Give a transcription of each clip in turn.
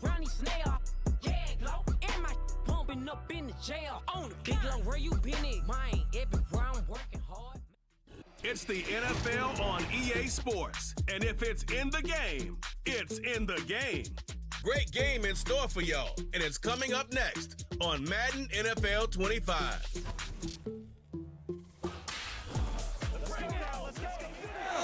Ronnie Snail. Yeah, glow. And my pumping up in the jail. On the big long where you been at? Mine, everywhere I'm working hard. It's the NFL on EA Sports. And if it's in the game, it's in the game. Great game in store for y'all. And it's coming up next on Madden NFL 25.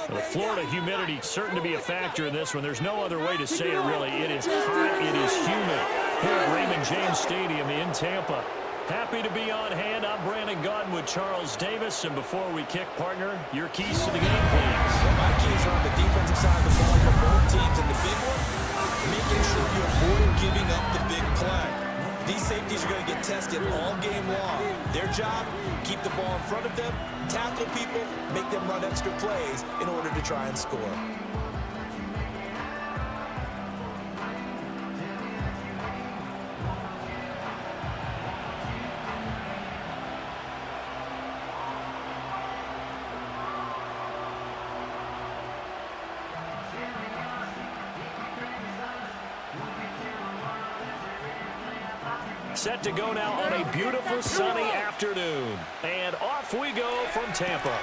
The Florida humidity certain to be a factor in this one. There's no other way to say it, really. It is hot. It is humid here at Raymond James Stadium in Tampa. Happy to be on hand. I'm Brandon Gaudin with Charles Davis. And before we kick, partner, your keys to the game, please. Well, my keys are on the defensive side of the ball for both teams. And the big one, making sure you avoid giving up the big play. These safeties are going to get tested all game long. Their job, keep the ball in front of them, tackle people, make them run extra plays in order to try and score. Set to go now on a beautiful sunny afternoon. And off we go from Tampa.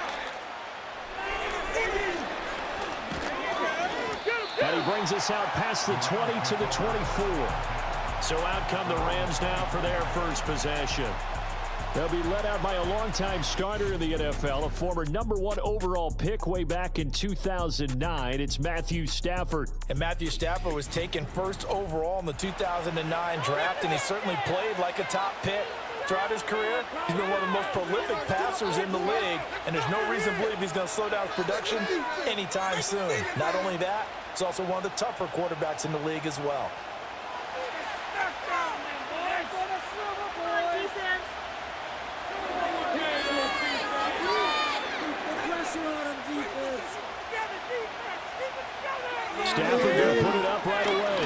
And he brings us out past the 20 to the 24. So out come the Rams now for their first possession. They'll be led out by a longtime starter in the NFL, a former #1 overall pick way back in 2009. It's Matthew Stafford. And Matthew Stafford was taken first overall in the 2009 draft, and he certainly played like a top pick. Throughout his career, he's been one of the most prolific passers in the league, and there's no reason to believe he's going to slow down his production anytime soon. Not only that, he's also one of the tougher quarterbacks in the league as well. Stafford going to put it up right away.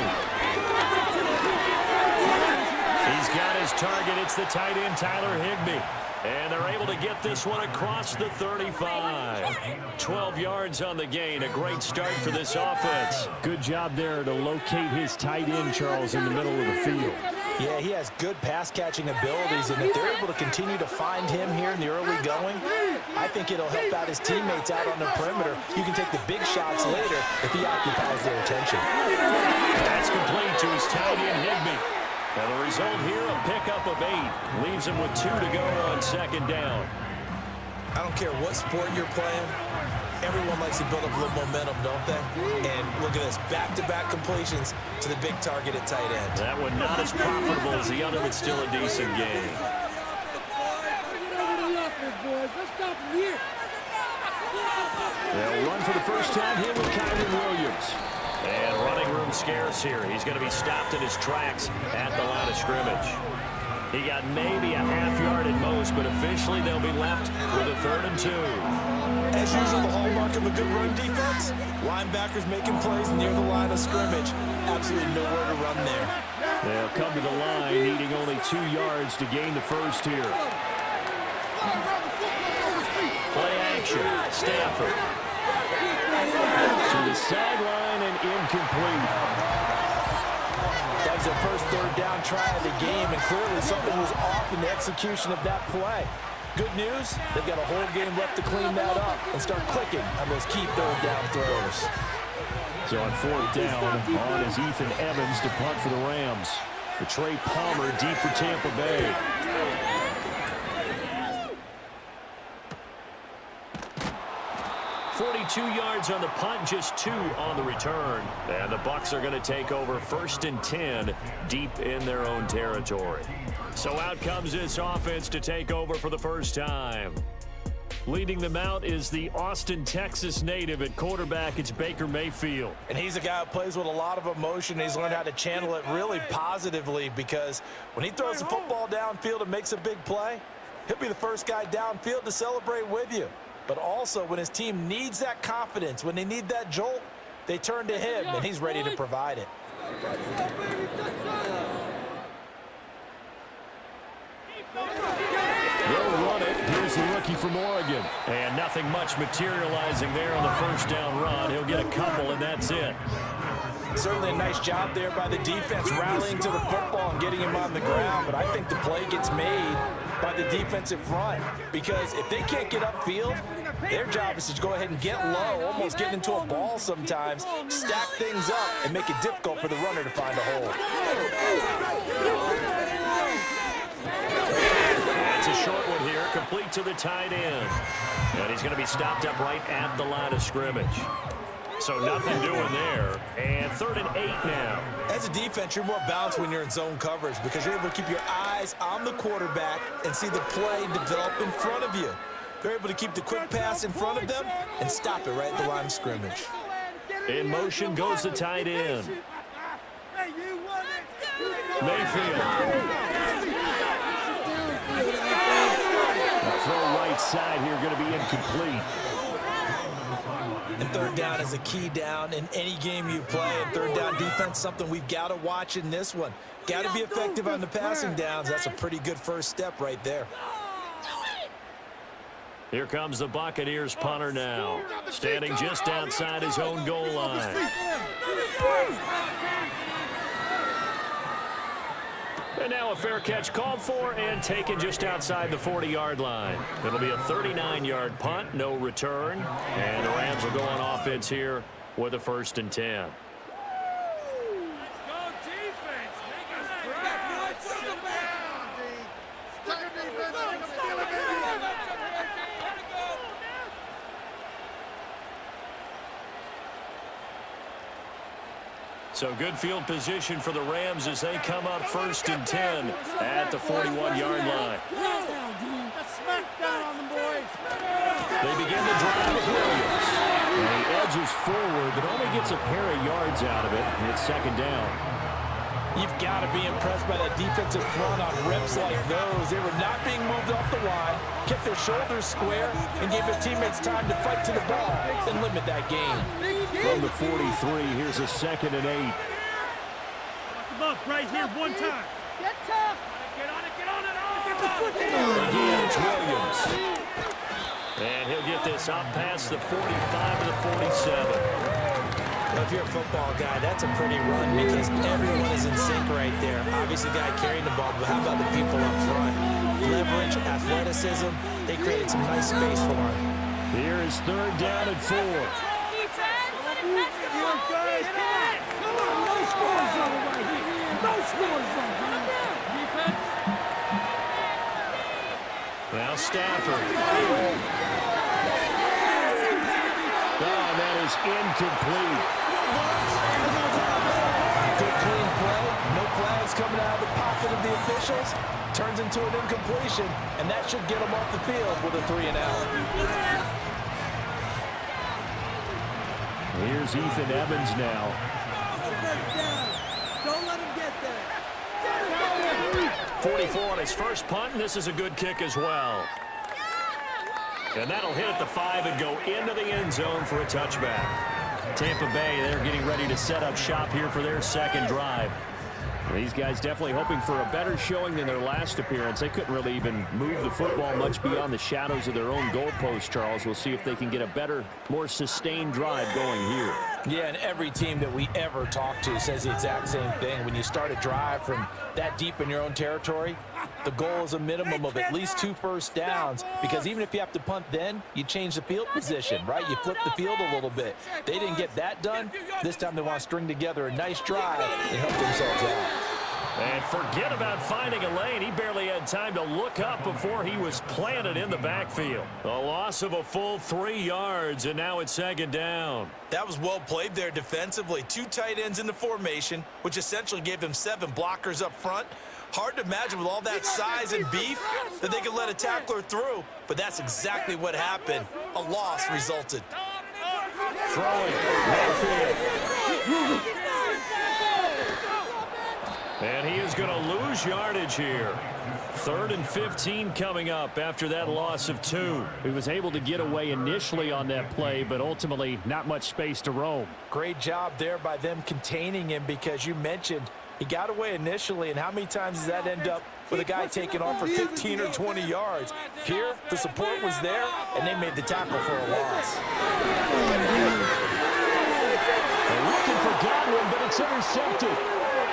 He's got his target. It's the tight end, Tyler Higbee. And they're able to get this one across the 35. 12 yards on the gain. A great start for this offense. Good job there to locate his tight end, Charles, in the middle of the field. Yeah, he has good pass-catching abilities, and if they're able to continue to find him here in the early going, I think it'll help out his teammates out on the perimeter. You can take the big shots later if he occupies their attention. That's complete to his tight end, Higbee. And the result here, a pickup of 8. Leaves him with 2 to go on second down. I don't care what sport you're playing. Everyone likes to build up a little momentum, don't they? And look at this, back-to-back completions to the big target at tight end. That one not as profitable as the other, but still a decent game. They'll run for the first time here with Kyren Williams. And running room scarce here. He's going to be stopped in his tracks at the line of scrimmage. He got maybe a half yard at most, but officially they'll be left with a 3rd and 2. As usual, the hallmark of a good run defense, linebackers making plays near the line of scrimmage. Absolutely nowhere to run there. They'll come to the line, needing only 2 yards to gain the first here. Play action, Stafford. To the sideline and incomplete. That was their first 3rd down try of the game, and clearly something was off in the execution of that play. Good news, they've got a whole game left to clean that up and start clicking on those key 3rd down throws. So on 4th down, on is Ethan Evans to punt for the Rams. The Trey Palmer deep for Tampa Bay. .42 yards on the punt, just 2 on the return. And the Bucs are going to take over 1st and 10 deep in their own territory. So out comes this offense to take over for the first time. Leading them out is the Austin, Texas native at quarterback. It's Baker Mayfield. And he's a guy who plays with a lot of emotion. He's learned how to channel it really positively, because when he throws the football downfield and makes a big play, he'll be the first guy downfield to celebrate with you. But also, when his team needs that confidence, when they need that jolt, they turn to him, and he's ready to provide it. They'll run it. Here's the rookie from Oregon. And nothing much materializing there on the first down run. He'll get a couple, and that's it. Certainly a nice job there by the defense, rallying to the football and getting him on the ground. But I think the play gets made by the defensive front, because if they can't get upfield, their job is to go ahead and get low, almost get into a ball sometimes, stack things up, and make it difficult for the runner to find a hole. That's a short one here, complete to the tight end. And he's going to be stopped up right at the line of scrimmage. So nothing doing there. And 3rd and 8 now. As a defense, you're more balanced when you're in zone coverage because you're able to keep your eyes on the quarterback and see the play develop in front of you. They're able to keep the quick pass in front of them and stop it right at the line of scrimmage. In motion goes the tight end. Mayfield. The throw right side here going to be incomplete. And 3rd down is a key down in any game you play. And 3rd down defense, something we've got to watch in this one. Got to be effective on the passing downs. That's a pretty good first step right there. Here comes the Buccaneers punter now, standing just outside his own goal line. And now a fair catch called for and taken just outside the 40-yard line. It'll be a 39-yard punt, no return. And the Rams will go on offense here with a 1st and 10. So good field position for the Rams as they come up 1st and 10 at the 41-yard line. They begin the drive with Williams. And he edges forward, but only gets a pair of yards out of it, and it's 2nd down. You've got to be impressed by that defensive front on reps like those. They were not being moved off the line, kept their shoulders square, and gave their teammates time to fight to the ball and limit that gain. From the 43, here's a 2nd and 8. Come up right here one time. Get tough. Get on it, get on it. Get the foot down. Again, it's Williams. And he'll get this up past the 45 to the 47. Well, if you're a football guy, that's a pretty run because everyone is in sync right there. Obviously, the guy carrying the ball, but how about the people up front? Leverage, athleticism, they created some nice space for him. Here is 3rd down and 4. Now Stafford. Oh, that is incomplete. Good clean play. No flags coming out of the pocket of the officials. Turns into an incompletion, and that should get them off the field with a 3-and-out. Here's Ethan Evans now. Don't let him get there. 44 on his first punt, and this is a good kick as well. And that'll hit at the 5 and go into the end zone for a touchback. Tampa Bay, they're getting ready to set up shop here for their 2nd drive. These guys definitely hoping for a better showing than their last appearance. They couldn't really even move the football much beyond the shadows of their own goalpost, Charles. We'll see if they can get a better, more sustained drive going here. Yeah, and every team that we ever talk to says the exact same thing. When you start a drive from that deep in your own territory, the goal is a minimum of at least 2 first downs, because even if you have to punt then, you change the field position, right? You flip the field a little bit. They didn't get that done. This time they want to string together a nice drive and help themselves out. And forget about finding a lane. He barely had time to look up before he was planted in the backfield. A loss of a full 3 yards, and now it's 2nd down. That was well played there defensively. 2 tight ends in the formation, which essentially gave them 7 blockers up front. Hard to imagine with all that size and beef that they could let a tackler through, but that's exactly what happened. A loss resulted. Throwing. Mayfield. And he is going to lose yardage here. 3rd and 15 coming up after that loss of 2. He was able to get away initially on that play, but ultimately not much space to roam. Great job there by them containing him, because you mentioned he got away initially, and how many times does that end up with a guy taking off for 15 or 20 yards? Here, the support was there, and they made the tackle for a loss. They're looking for Godwin, but it's intercepted.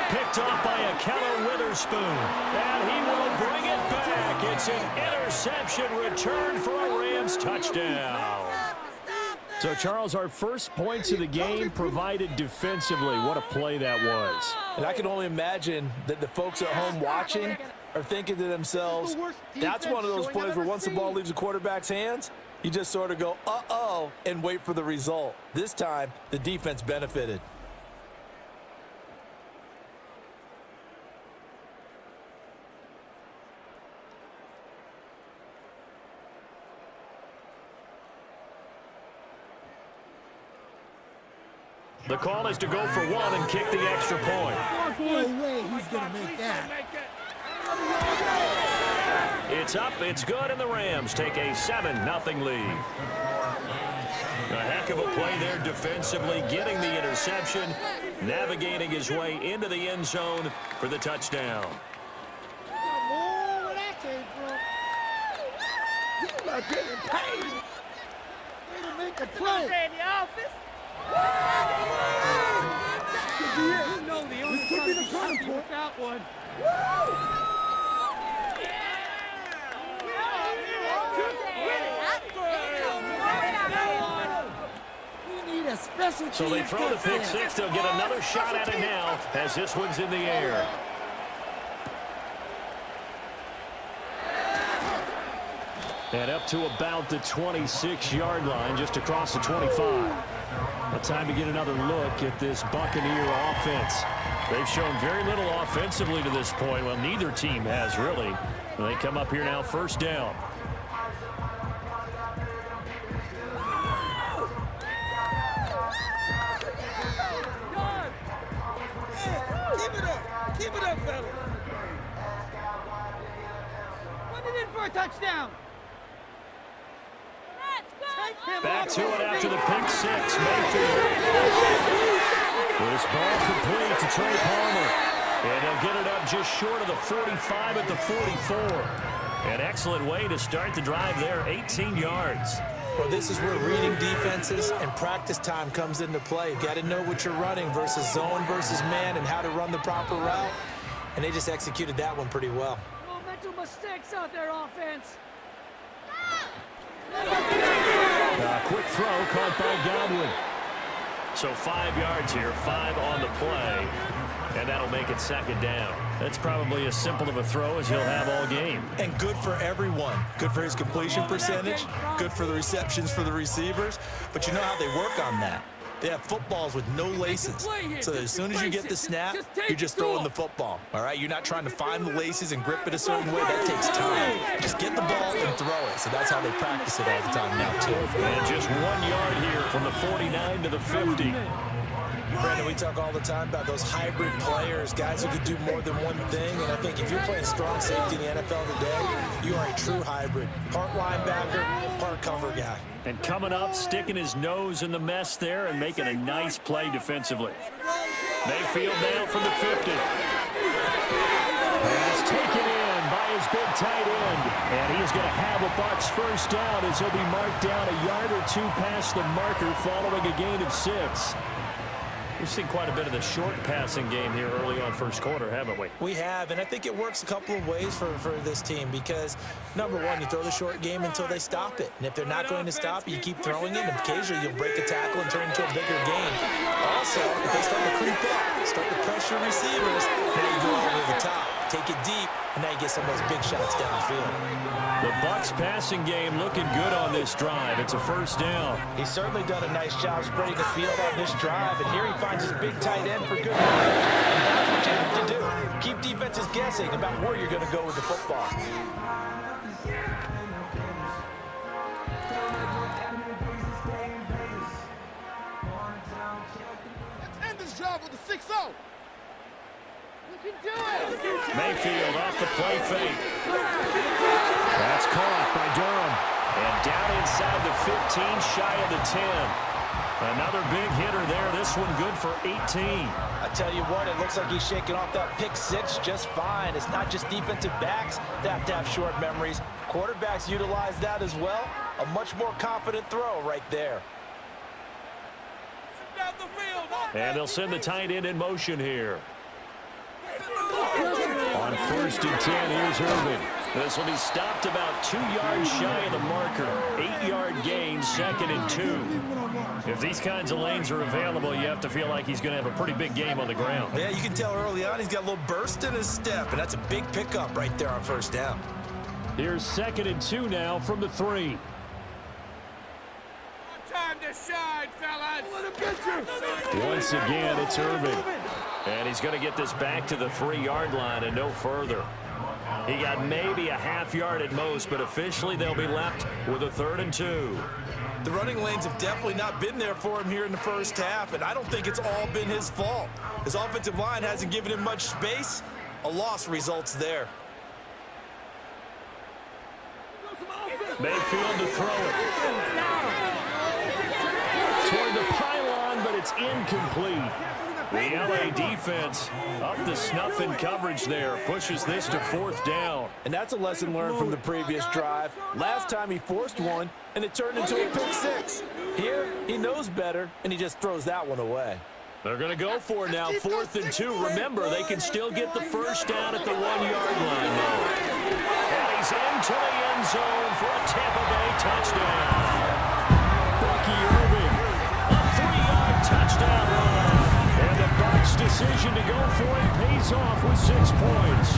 Picked off by Akello Witherspoon. And he will bring it back. It's an interception return for a Rams touchdown. So, Charles, our first points of the game provided defensively. What a play that was. And I can only imagine that the folks at home watching are thinking to themselves, that's one of those plays where once the ball leaves the quarterback's hands, you just sort of go, uh-oh, and wait for the result. This time, the defense benefited. The call is to go for one and kick the extra point. No way he's going to make that. It's up, it's good, and the Rams take a 7-0 lead. A heck of a play there defensively, getting the interception, navigating his way into the end zone for the touchdown. Where that came from. You're not getting paid. Way to make a play. In the office. You know the only could be the turning point. That one. We need a special. So they throw the pick six. They'll get another shot at it now as this one's in the air. And up to about the 26-yard line, just across the 25. A time to get another look at this Buccaneer offense. They've shown very little offensively to this point. Well, neither team has, really. They come up here now, first down. Keep it up, fella. Run it in for a touchdown. Back to it after the pick six. Mayfield. This ball complete to Trey Palmer. And he'll get it up just short of the 45 at the 44. An excellent way to start the drive there, 18 yards. Well, this is where reading defenses and practice time comes into play. You got to know what you're running versus zone versus man and how to run the proper route. And they just executed that one pretty well. No mental mistakes out there, offense. Quick throw caught by Godwin. So 5 yards here, 5 on the play. And that'll make it second down. That's probably as simple of a throw as he'll have all game. And good for everyone. Good for his completion percentage. Good for the receptions for the receivers. But you know how they work on that. They have footballs with no laces. So that as soon as you get the snap, you're just throwing the football. All right? You're not trying to find the laces and grip it a certain way. That takes time. Just get the ball and throw it. So that's how they practice it all the time now, too. And just 1 yard here from the 49 to the 50. Brandon, we talk all the time about those hybrid players, guys who can do more than one thing. And I think if you're playing strong safety in the NFL today, you are a true hybrid. Part linebacker, part cover guy. And coming up, sticking his nose in the mess there and making a nice play defensively. Mayfield down from the 50. Pass taken in by his big tight end. And he's going to have a Bucs first down as he'll be marked down a yard or two past the marker following a gain of 6. We've seen quite a bit of the short passing game here early on first quarter, haven't we? We have, and I think it works a couple of ways for this team because, number one, you throw the short game until they stop it. And if they're not going to stop it, you keep throwing it, and occasionally you'll break a tackle and turn it into a bigger game. Also, if they start to creep up, start to pressure receivers, now you go over the top, take it deep, and now you get some of those big shots downfield. The Bucs passing game looking good on this drive. It's a first down. He's certainly done a nice job spreading the field on this drive, and here he finds his big tight end for good yardage. And that's what you have to do. Keep defenses guessing about where you're going to go with the football. Let's end this drive with a 6-0. You can do it. Mayfield off the play fake. That's caught by Durham. And down inside the 15, shy of the 10. Another big hitter there. This one good for 18. I tell you what, it looks like he's shaking off that pick 6 just fine. It's not just defensive backs that have to have short memories. Quarterbacks utilize that as well. A much more confident throw right there. And they'll send the tight end in motion here. On 1st and 10, here's Irvin. This will be stopped about 2 yards shy of the marker. 8-yard gain, 2nd and 2. If these kinds of lanes are available, you have to feel like he's going to have a pretty big game on the ground. Yeah, you can tell early on he's got a little burst in his step, and that's a big pickup right there on 1st down. Here's 2nd and 2 now from the 3. Time to shine, fellas. Once again, it's Irvin. And he's going to get this back to the 3-yard line and no further. He got maybe a half yard at most, but officially they'll be left with a 3rd and 2. The running lanes have definitely not been there for him here in the first half, and I don't think it's all been his fault. His offensive line hasn't given him much space. A loss results there. Mayfield to throw it. Toward the pylon, but it's incomplete. The LA defense up to snuff in coverage there. Pushes this to 4th down. And that's a lesson learned from the previous drive. Last time he forced one, and it turned into a pick 6. Here, he knows better, and he just throws that one away. They're going to go for it now, 4th and 2. Remember, they can still get the 1st down at the 1-yard line now. And he's into the end zone for a Tampa Bay touchdown. Bucky Irving, a 3-yard touchdown run. And the Bucs' decision to go for it pays off with 6 points.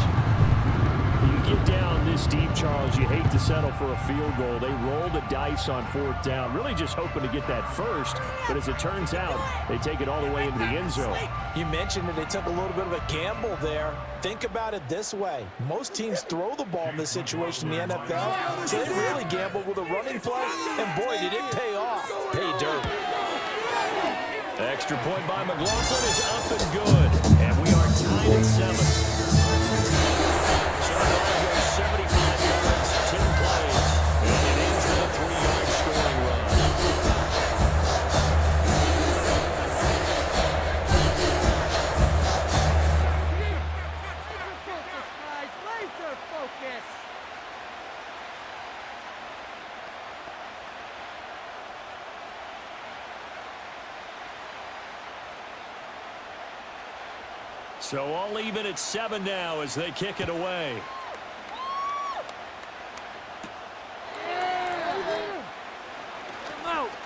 You get down this deep, Charles, you hate to settle for a field goal. They roll the dice on 4th down, really just hoping to get that first. But as it turns out, they take it all the way into the end zone. You mentioned that they took a little bit of a gamble there. Think about it this way. Most teams throw the ball in this situation in the NFL, so they really gambled with a running play, and boy, did it pay off. Pay dirt. Extra point by McLaughlin is up and good. And we are tied at 7. 75 yards, 10 plays, and it ends with a 3-yard scoring run. Laser focus. So all even at 7 now as they kick it away.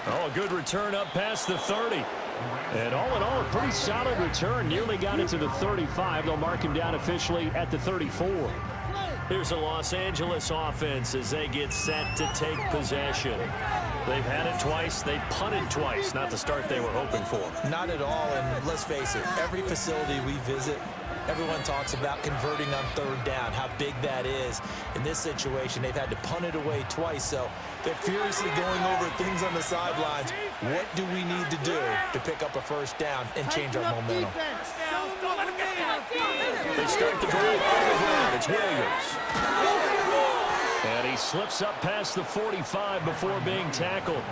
Oh, a good return up past the 30. And all in all, a pretty solid return. Nearly got it to the 35. They'll mark him down officially at the 34. Here's the Los Angeles offense as they get set to take possession. They've had it twice. They've punted twice. Not the start they were hoping for. Not at all, and let's face it, every facility we visit, everyone talks about converting on 3rd down, how big that is. In this situation, they've had to punt it away twice, so they're furiously going over things on the sidelines. What do we need to do to pick up a 1st down and change our momentum? They start the drive on the ground. It's Williams. And he slips up past the 45 before being tackled.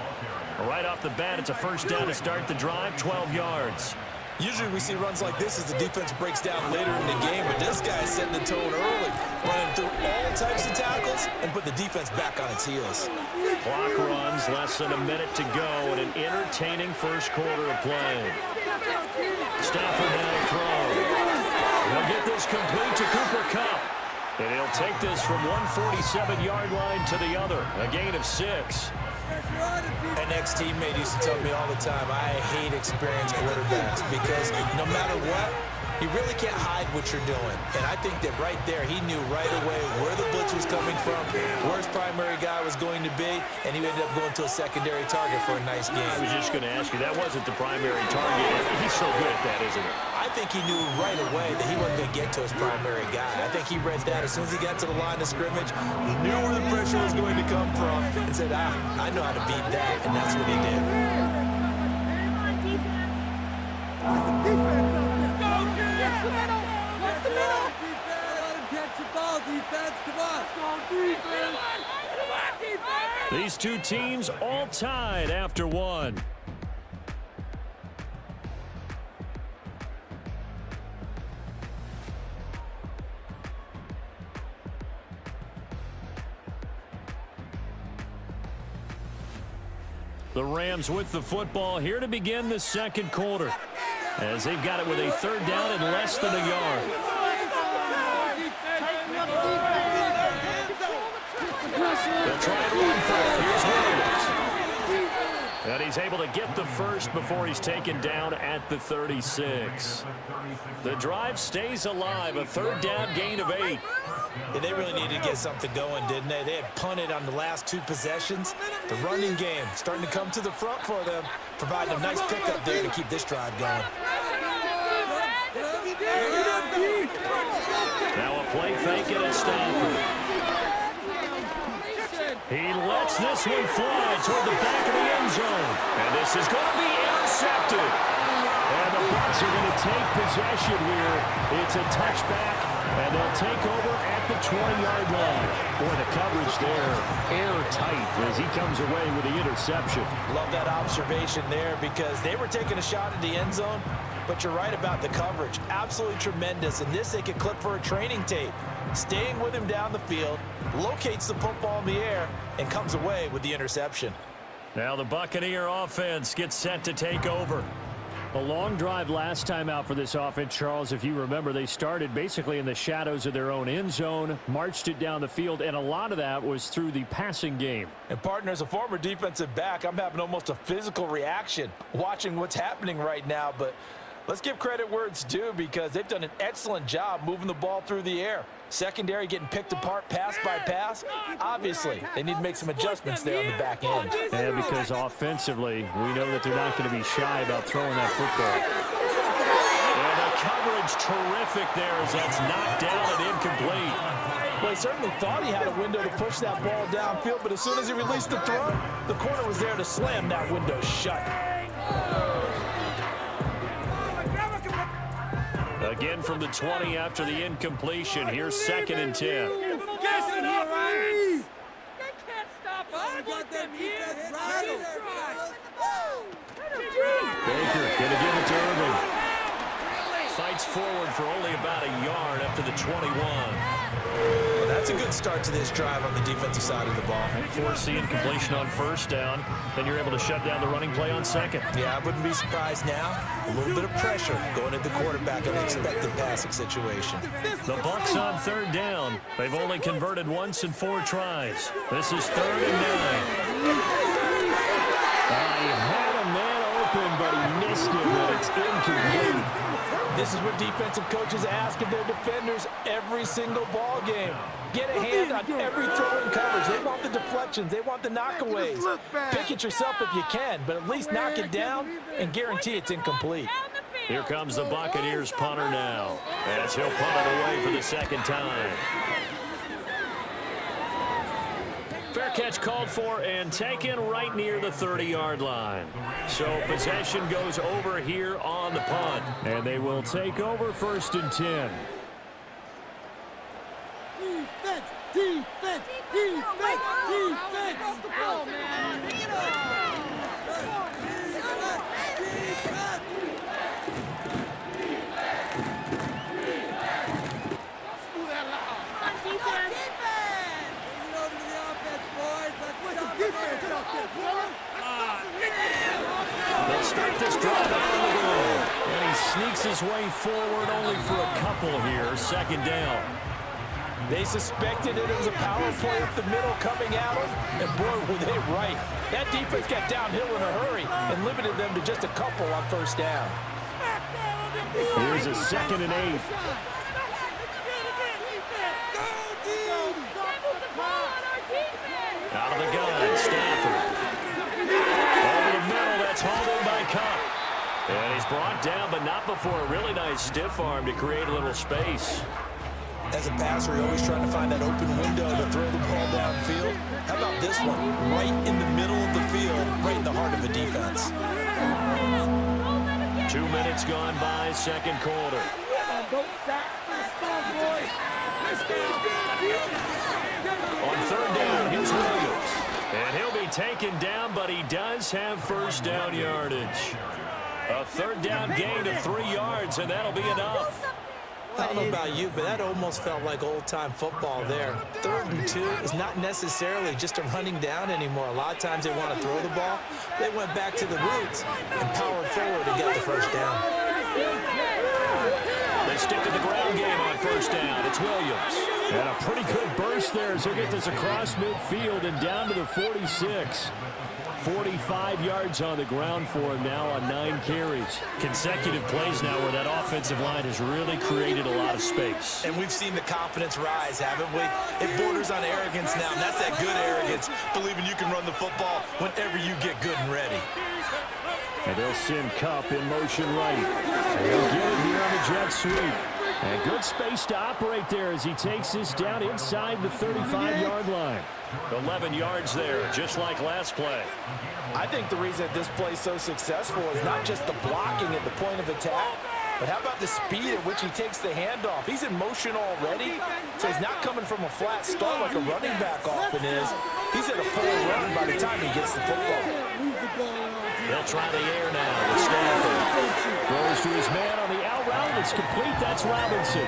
Right off the bat, it's a 1st down to start the drive, 12 yards. Usually we see runs like this as the defense breaks down later in the game, but this guy is setting the tone early, running through all types of tackles and put the defense back on its heels. Clock runs, less than a minute to go, and an entertaining first quarter of play. Stafford now to throw. He'll get this complete to Cooper Kupp. And he'll take this from 147-yard line to the other, a gain of 6. An ex-teammate used to tell me all the time, I hate experienced quarterbacks because no matter what, you really can't hide what you're doing. And I think that right there, he knew right away where the blitz was coming from, where his primary guy was going to be, and he ended up going to a secondary target for a nice game. I was just going to ask you, that wasn't the primary target. He's so good at that, isn't he? I think he knew right away that he wasn't going to get to his primary guy. I think he read that as soon as he got to the line of scrimmage, he knew where the pressure was going to come from and said, I know how to beat that, and that's what he did. These two teams all tied after 1. The Rams with the football here to begin the second quarter. as they've got it with a third down and less than a yard. They'll try and run for it. Here's Williams. And he's able to get the first before he's taken down at the 36. The drive stays alive, a third down gain of 8. Yeah, they really needed to get something going, didn't they? They had punted on the last 2 possessions. The running game starting to come to the front for them, providing a nice pickup there to keep this drive going. Now a play fake at Stafford. He lets this one fly toward the back of the end zone. And this is going to be intercepted. And the Bucs are going to take possession here. It's a touchback, and they'll take over at the 20-yard line. Boy, the coverage there, airtight as he comes away with the interception. Love that observation there because they were taking a shot at the end zone, but you're right about the coverage. Absolutely tremendous. And this they could clip for a training tape. Staying with him down the field, locates the football in the air, and comes away with the interception. Now the Buccaneer offense gets set to take over. A long drive last time out for this offense, Charles. If you remember, they started basically in the shadows of their own end zone, marched it down the field, and a lot of that was through the passing game. And partner, as a former defensive back, I'm having almost a physical reaction watching what's happening right now. But let's give credit where it's due because they've done an excellent job moving the ball through the air. Secondary getting picked apart pass by pass. Obviously, they need to make some adjustments there on the back end. Yeah, because offensively, we know that they're not going to be shy about throwing that football. And the coverage terrific there as that's knocked down and incomplete. Well, he certainly thought he had a window to push that ball downfield, but as soon as he released the throw, the corner was there to slam that window shut. Again from the 20 after the incompletion. Here's 2nd and 10. They can't stop us. Baker going to give it to Irving. Fights forward for only about a yard up to the 21. Well, that's a good start to this drive on the defensive side of the ball. Force the incompletion on first down. Then you're able to shut down the running play on second. Yeah, I wouldn't be surprised now. A little bit of pressure going at the quarterback in an expected passing situation. The Bucs on third down. They've only converted once in 4 tries. This is 3rd and 9. He had a man open, but he missed it, but it's incomplete. This is what defensive coaches ask of their defenders every single ball game. Get a hand on every throw in coverage. They want the deflections. They want the knockaways. Pick it yourself if you can, but at least knock it down and guarantee it's incomplete. Here comes the Buccaneers punter now, as he'll punt it away for the 2nd time. Fair catch called for and taken right near the 30-yard line. So possession goes over here on the punt, and they will take over 1st and 10. Defense, defense, defense, defense. Oh, man. Pick it up. They'll start this drive out on the road, and he sneaks his way forward only for a couple here. 2nd down. They suspected it was a power play up the middle coming at them, and boy, were they right. That defense got downhill in a hurry and limited them to just a couple on 1st down. Here's a 2nd and 8. Out of the gun, Stafford. Over the middle, that's hauled in by Cup. And he's brought down, but not before a really nice stiff arm to create a little space. As a passer, you're always trying to find that open window to throw the ball downfield. How about this one? Right in the middle of the field, right in the heart of the defense. 2 minutes gone by, 2nd quarter. On 3rd down, here's Williams. And he'll be taken down, but he does have 1st down yardage. A 3rd down gain of 3 yards, and that'll be enough. I don't know about you, but that almost felt like old-time football there. 3rd and 2 is not necessarily just a running down anymore. A lot of times they want to throw the ball. They went back to the roots and powered forward to get the 1st down. They stick to the ground game on first down. It's Williams. And a pretty good burst there as he'll get this across midfield and down to the 46. 45 yards on the ground for him now on 9 carries. Consecutive plays now where that offensive line has really created a lot of space. And we've seen the confidence rise, haven't we? It borders on arrogance now, and that's that good arrogance, believing you can run the football whenever you get good and ready. And they'll send Kupp in motion right. And he'll get it here on the jet sweep. And good space to operate there as he takes this down inside the 35-yard line. 11 yards there, just like last play. I think the reason that this play is so successful is not just the blocking at the point of attack, but how about the speed at which he takes the handoff? He's in motion already, so he's not coming from a flat start like a running back often is. He's at a full run by the time he gets the football. They'll try the air now with Stafford. Throws to his man on the out route. It's complete. That's Robinson.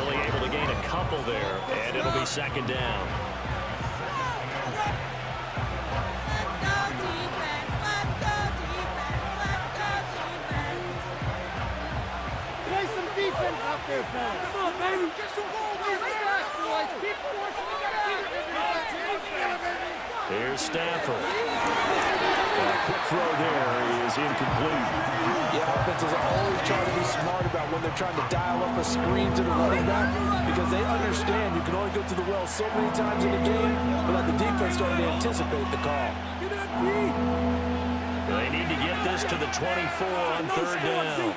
Only able to gain a couple there, and it'll be second down. Play some defense out there, fellas. Come on, baby. Get some ball, baby. People want you to Here's Stafford. A quick throw there is incomplete. Yeah, offenses are always trying to be smart about when they're trying to dial up a screen to the running back because they understand you can only go to the well so many times in the game without the defense starting to anticipate the call. They need to get this to the 24 on third down.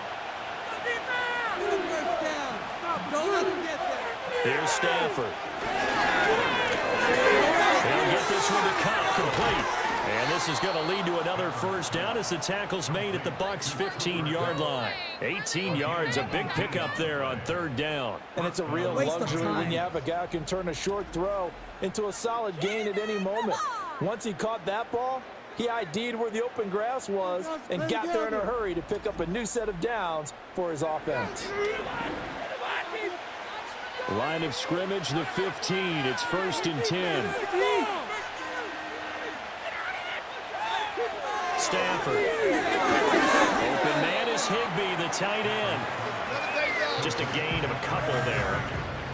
Don't let him get there. Here's Stafford. They'll get this one to Kupp complete. And this is going to lead to another first down as the tackle's made at the Bucs' 15-yard line. 18 yards, a big pickup there on third down. And it's a real luxury when you have a guy who can turn a short throw into a solid gain at any moment. Once he caught that ball, he ID'd where the open grass was and got there in a hurry to pick up a new set of downs for his offense. Line of scrimmage, the 15. It's 1st and 10. Stafford. Open man is Higbee, the tight end. Just a gain of a couple there.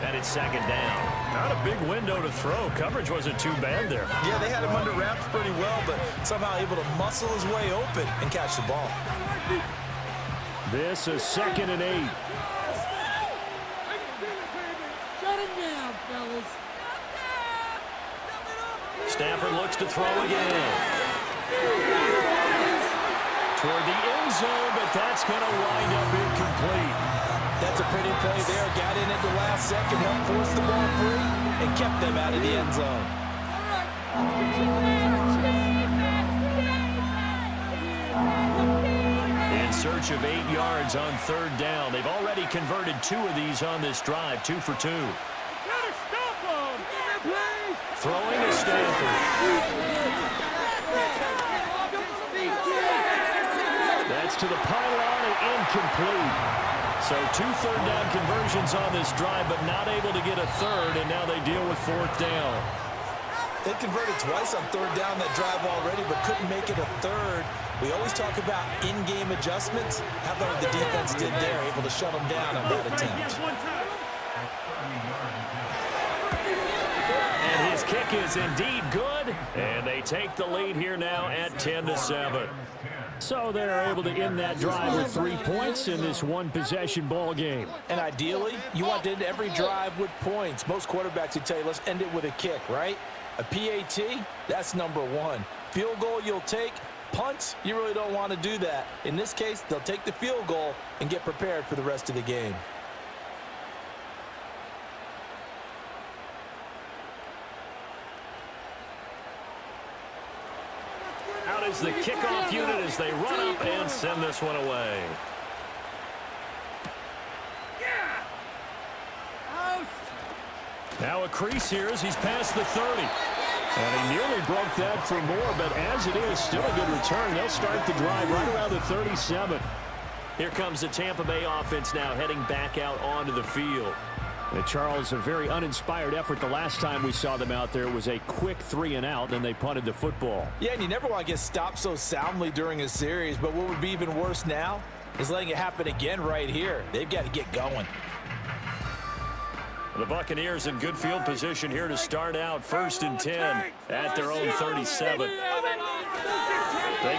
And it's second down. Not a big window to throw. Coverage wasn't too bad there. Yeah, they had him under wraps pretty well, but somehow able to muscle his way open and catch the ball. This is 2nd and 8. Shut him down, fellas. Stafford looks to throw again. Toward the end zone, but that's going to wind up incomplete. That's a pretty play there. Got in at the last second, helped force the ball free, and kept them out of the end zone. In search of 8 yards on third down. They've already converted 2 of these on this drive, 2 for 2. Throwing to Stafford. That's to the pylon and incomplete. So 2 third-down conversions on this drive, but not able to get a third, and now they deal with 4th down. They converted twice on third down that drive already, but couldn't make it a third. We always talk about in-game adjustments. How about what the defense did there, able to shut them down on that attempt. And his kick is indeed good, and they take the lead here now at 10-7. So they're able to end that drive with 3 points in this one-possession ball game. And ideally, you want to end every drive with points. Most quarterbacks would tell you, let's end it with a kick, right? A PAT, that's number 1. Field goal you'll take. Punts, you really don't want to do that. In this case, they'll take the field goal and get prepared for the rest of the game. Out is the kickoff unit as they run up and send this one away. Now a crease here as he's past the 30. And he nearly broke that for more, but as it is, still a good return. They'll start the drive right around the 37. Here comes the Tampa Bay offense now heading back out onto the field. And Charles, a very uninspired effort. The last time we saw them out there was a quick 3-and-out, and they punted the football. Yeah, and you never want to get stopped so soundly during a series, but what would be even worse now He's letting it happen again right here. They've got to get going. The Buccaneers in good field position here to start out. 1st and 10 at their own 37. They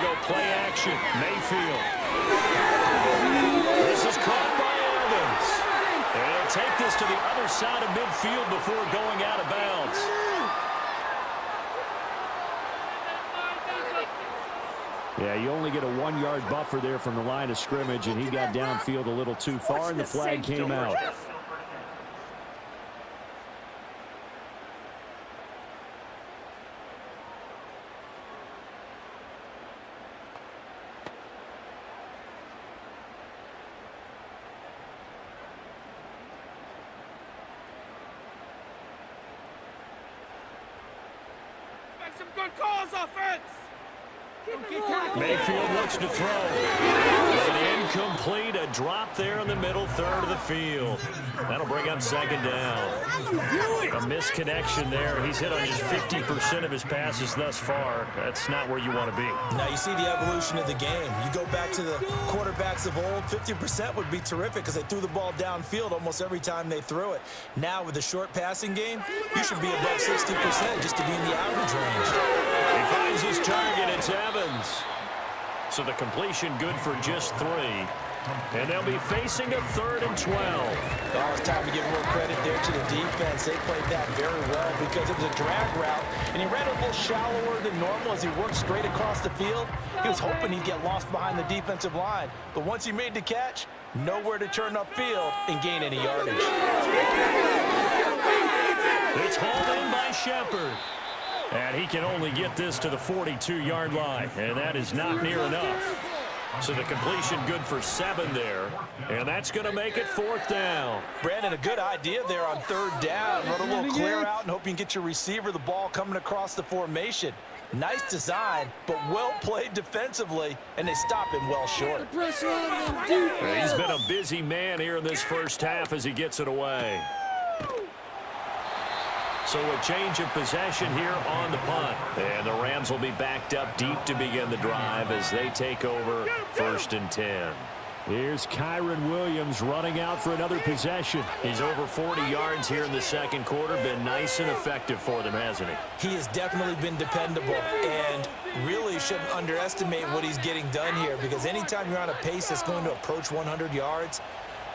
go play action. Mayfield. This is caught by Evans. And he'll take this to the other side of midfield before going out of bounds. Yeah, you only get a 1-yard buffer there from the line of scrimmage, and he got downfield a little too far, and the flag came out. Make some good calls, offense. Mayfield looks to throw. An incomplete, a drop there in the middle third of the field. That'll bring up 2nd down. A misconnection there. He's hit on just 50% of his passes thus far. That's not where you want to be. Now you see the evolution of the game. You go back to the quarterbacks of old, 50% would be terrific because they threw the ball downfield almost every time they threw it. Now with the short passing game, you should be above 60% just to be in the average range. He finds his target. It's Evans. So the completion good for just 3. And they'll be facing a 3rd and 12. Oh, it's time to give more credit there to the defense. They played that very well because it was a drag route, and he ran a little shallower than normal as he worked straight across the field. He was hoping he'd get lost behind the defensive line, but once he made the catch, nowhere to turn upfield and gain any yardage. It's hauled in by Shepard. And he can only get this to the 42-yard line, and that is not near enough. So the completion good for 7 there, and that's going to make it 4th down. Brandon, a good idea there on 3rd down. Run a little clear out and hope you can get your receiver the ball coming across the formation. Nice design, but well played defensively, and they stop him well short. He's been a busy man here in this first half as he gets it away. So a change of possession here on the punt. And the Rams will be backed up deep to begin the drive as they take over 1st and 10. Here's Kyron Williams running out for another possession. He's over 40 yards here in the 2nd quarter. Been nice and effective for them, hasn't he? He has definitely been dependable, and really shouldn't underestimate what he's getting done here, because anytime you're on a pace that's going to approach 100 yards,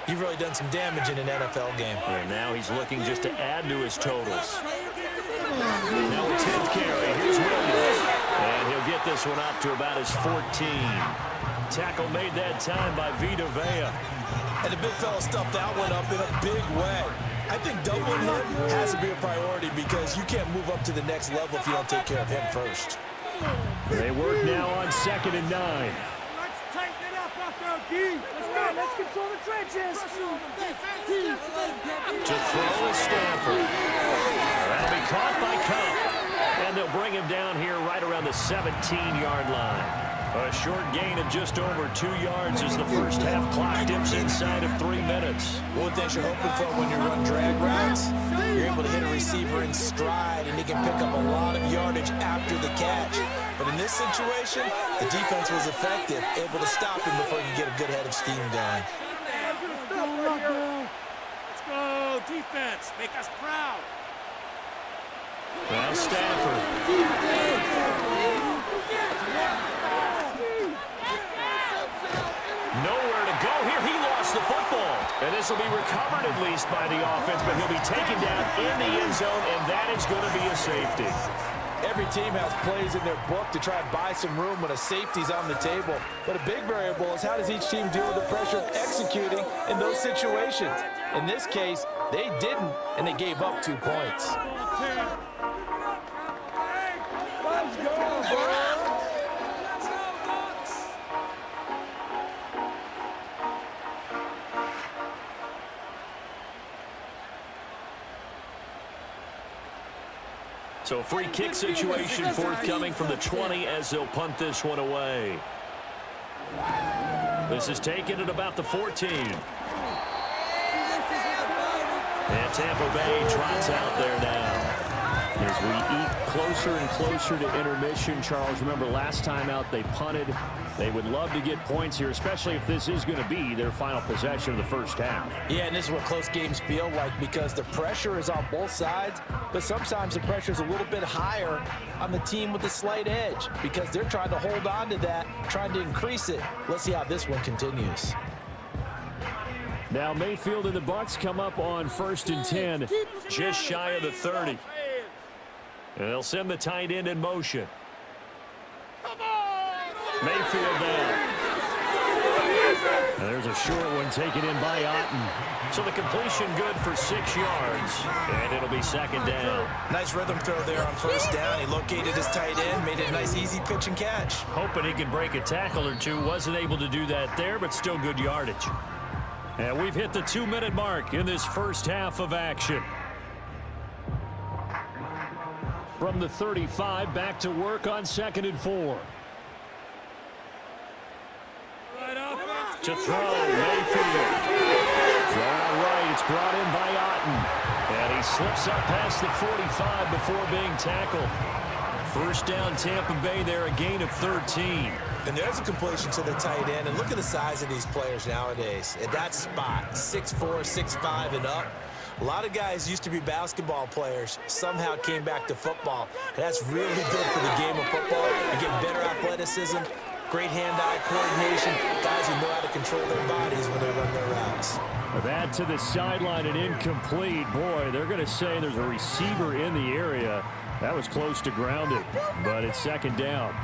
you've really done some damage in an NFL game. And now he's looking just to add to his totals. Now a 10th carry. Here's Williams. And he'll get this one up to about his 14. Tackle made that time by Vita Vea. And the big fella stuffed that one up in a big way. I think doubling him has to be a priority because you can't move up to the next level if you don't take care of him first. They work now on 2nd and 9. Let's tighten it up there, D. Let's go. Let's control the trenches. To throw is Stafford. That'll be caught by Cup. And they'll bring him down here right around the 17-yard line. A short gain of just over 2 yards as the first half clock dips inside of 3 minutes. One thing you're hoping for when you run drag routes, you're able to hit a receiver in stride, and he can pick up a lot of yardage after the catch. But in this situation, the defense was effective, able to stop him before he could get a good head of steam going. Let's go, defense. Make us proud. Now Stafford. Nowhere to go here. He lost the football. And this will be recovered at least by the offense, but he'll be taken down in the end zone, and that is going to be a safety. Every team has plays in their book to try and buy some room when a safety's on the table. But a big variable is how does each team deal with the pressure of executing in those situations. In this case, they didn't, and they gave up 2 points. Let's go, bro. So free kick situation forthcoming from the 20 as they'll punt this one away. This is taken at about the 14. And Tampa Bay trots out there now. As we eat closer and closer to intermission, Charles, remember last time out they punted. They would love to get points here, especially if this is going to be their final possession of the first half. Yeah, and this is what close games feel like because the pressure is on both sides, but sometimes the pressure is a little bit higher on the team with the slight edge because they're trying to hold on to that, trying to increase it. Let's see how this one continues. Now Mayfield and the Bucs come up on 1st and 10, just shy of the 30. And they'll send the tight end in motion. Mayfield down. And there's a short one taken in by Otten. So the completion good for 6 yards, and it'll be 2nd down. Nice rhythm throw there on 1st down. He located his tight end, made it a nice easy pitch and catch. Hoping he could break a tackle or two. Wasn't able to do that there, but still good yardage. And we've hit the 2-minute mark in this first half of action. From the 35, back to work on 2nd and 4. To throw, Mayfield. Throw out right, it's brought in by Otten. And he slips up past the 45 before being tackled. 1st down, Tampa Bay there, a gain of 13. And there's a completion to the tight end. And look at the size of these players nowadays. At that spot, 6'4", 6'5", and up. A lot of guys used to be basketball players, somehow came back to football. And that's really good for the game of football. You get better athleticism, great hand-eye coordination, guys who know how to control their bodies when they run their routes. That to the sideline and incomplete. Boy, they're going to say there's a receiver in the area. That was close to grounded, but it's 2nd down.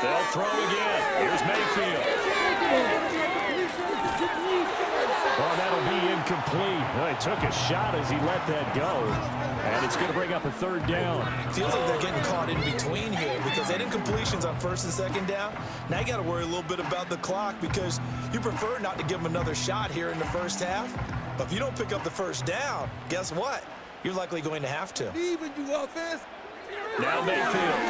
They'll throw again. Here's Mayfield. Oh, that'll be incomplete. Well, he took a shot as he let that go. And it's going to bring up a 3rd down. Feels like they're getting caught in between here because they did completions on 1st and 2nd down. Now you got to worry a little bit about the clock because you prefer not to give them another shot here in the first half. But if you don't pick up the 1st down, guess what? You're likely going to have to. Even you offense. Now Mayfield.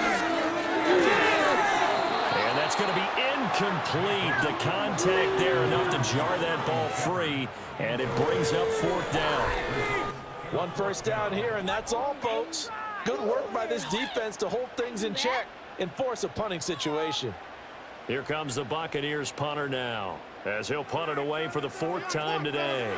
And that's going to be incomplete. The contact there enough to jar that ball free, and it brings up 4th down. 1 first down here, and that's all, folks. Good work by this defense to hold things in check and force a punting situation. Here comes the Buccaneers punter now, as he'll punt it away for the 4th time today.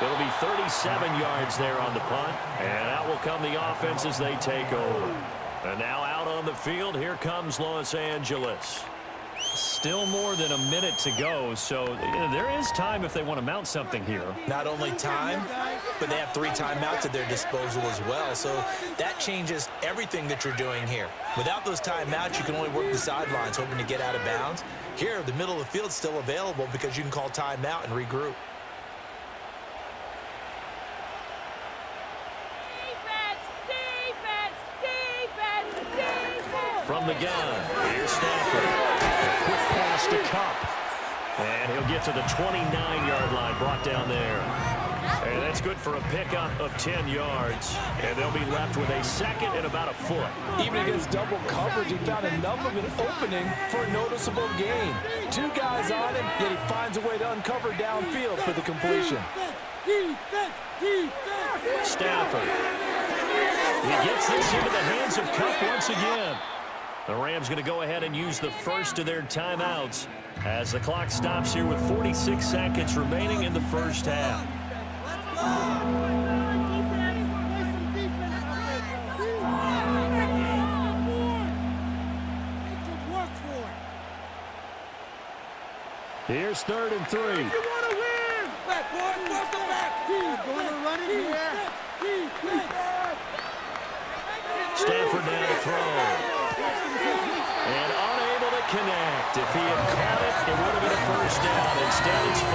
It'll be 37 yards there on the punt, and out will come the offense as they take over. And now out on the field, here comes Los Angeles. Still more than a minute to go, so there is time if they want to mount something here. Not only time, but they have 3 timeouts at their disposal as well, so that changes everything that you're doing here. Without those timeouts, you can only work the sidelines hoping to get out of bounds. Here, the middle of the field's still available because you can call timeout and regroup. From the gun, here's Stafford. A quick pass to Cup. And he'll get to the 29-yard line, brought down there. And that's good for a pickup of 10 yards. And they'll be left with a 2nd and about a foot. Even against double coverage, he found enough of an opening for a noticeable gain. 2 guys on him, yet he finds a way to uncover downfield for the completion. Stafford. He gets this into the hands of Cup once again. The Rams going to go ahead and use the first of their timeouts as the clock stops here with 46 seconds remaining in the first half. Here's 3rd and 3. You want to win. Back, boy. What's the back? He's going to run it here. Stafford now to throw. And unable to connect. If he had caught it, it would have been a first down. Instead, it's 4.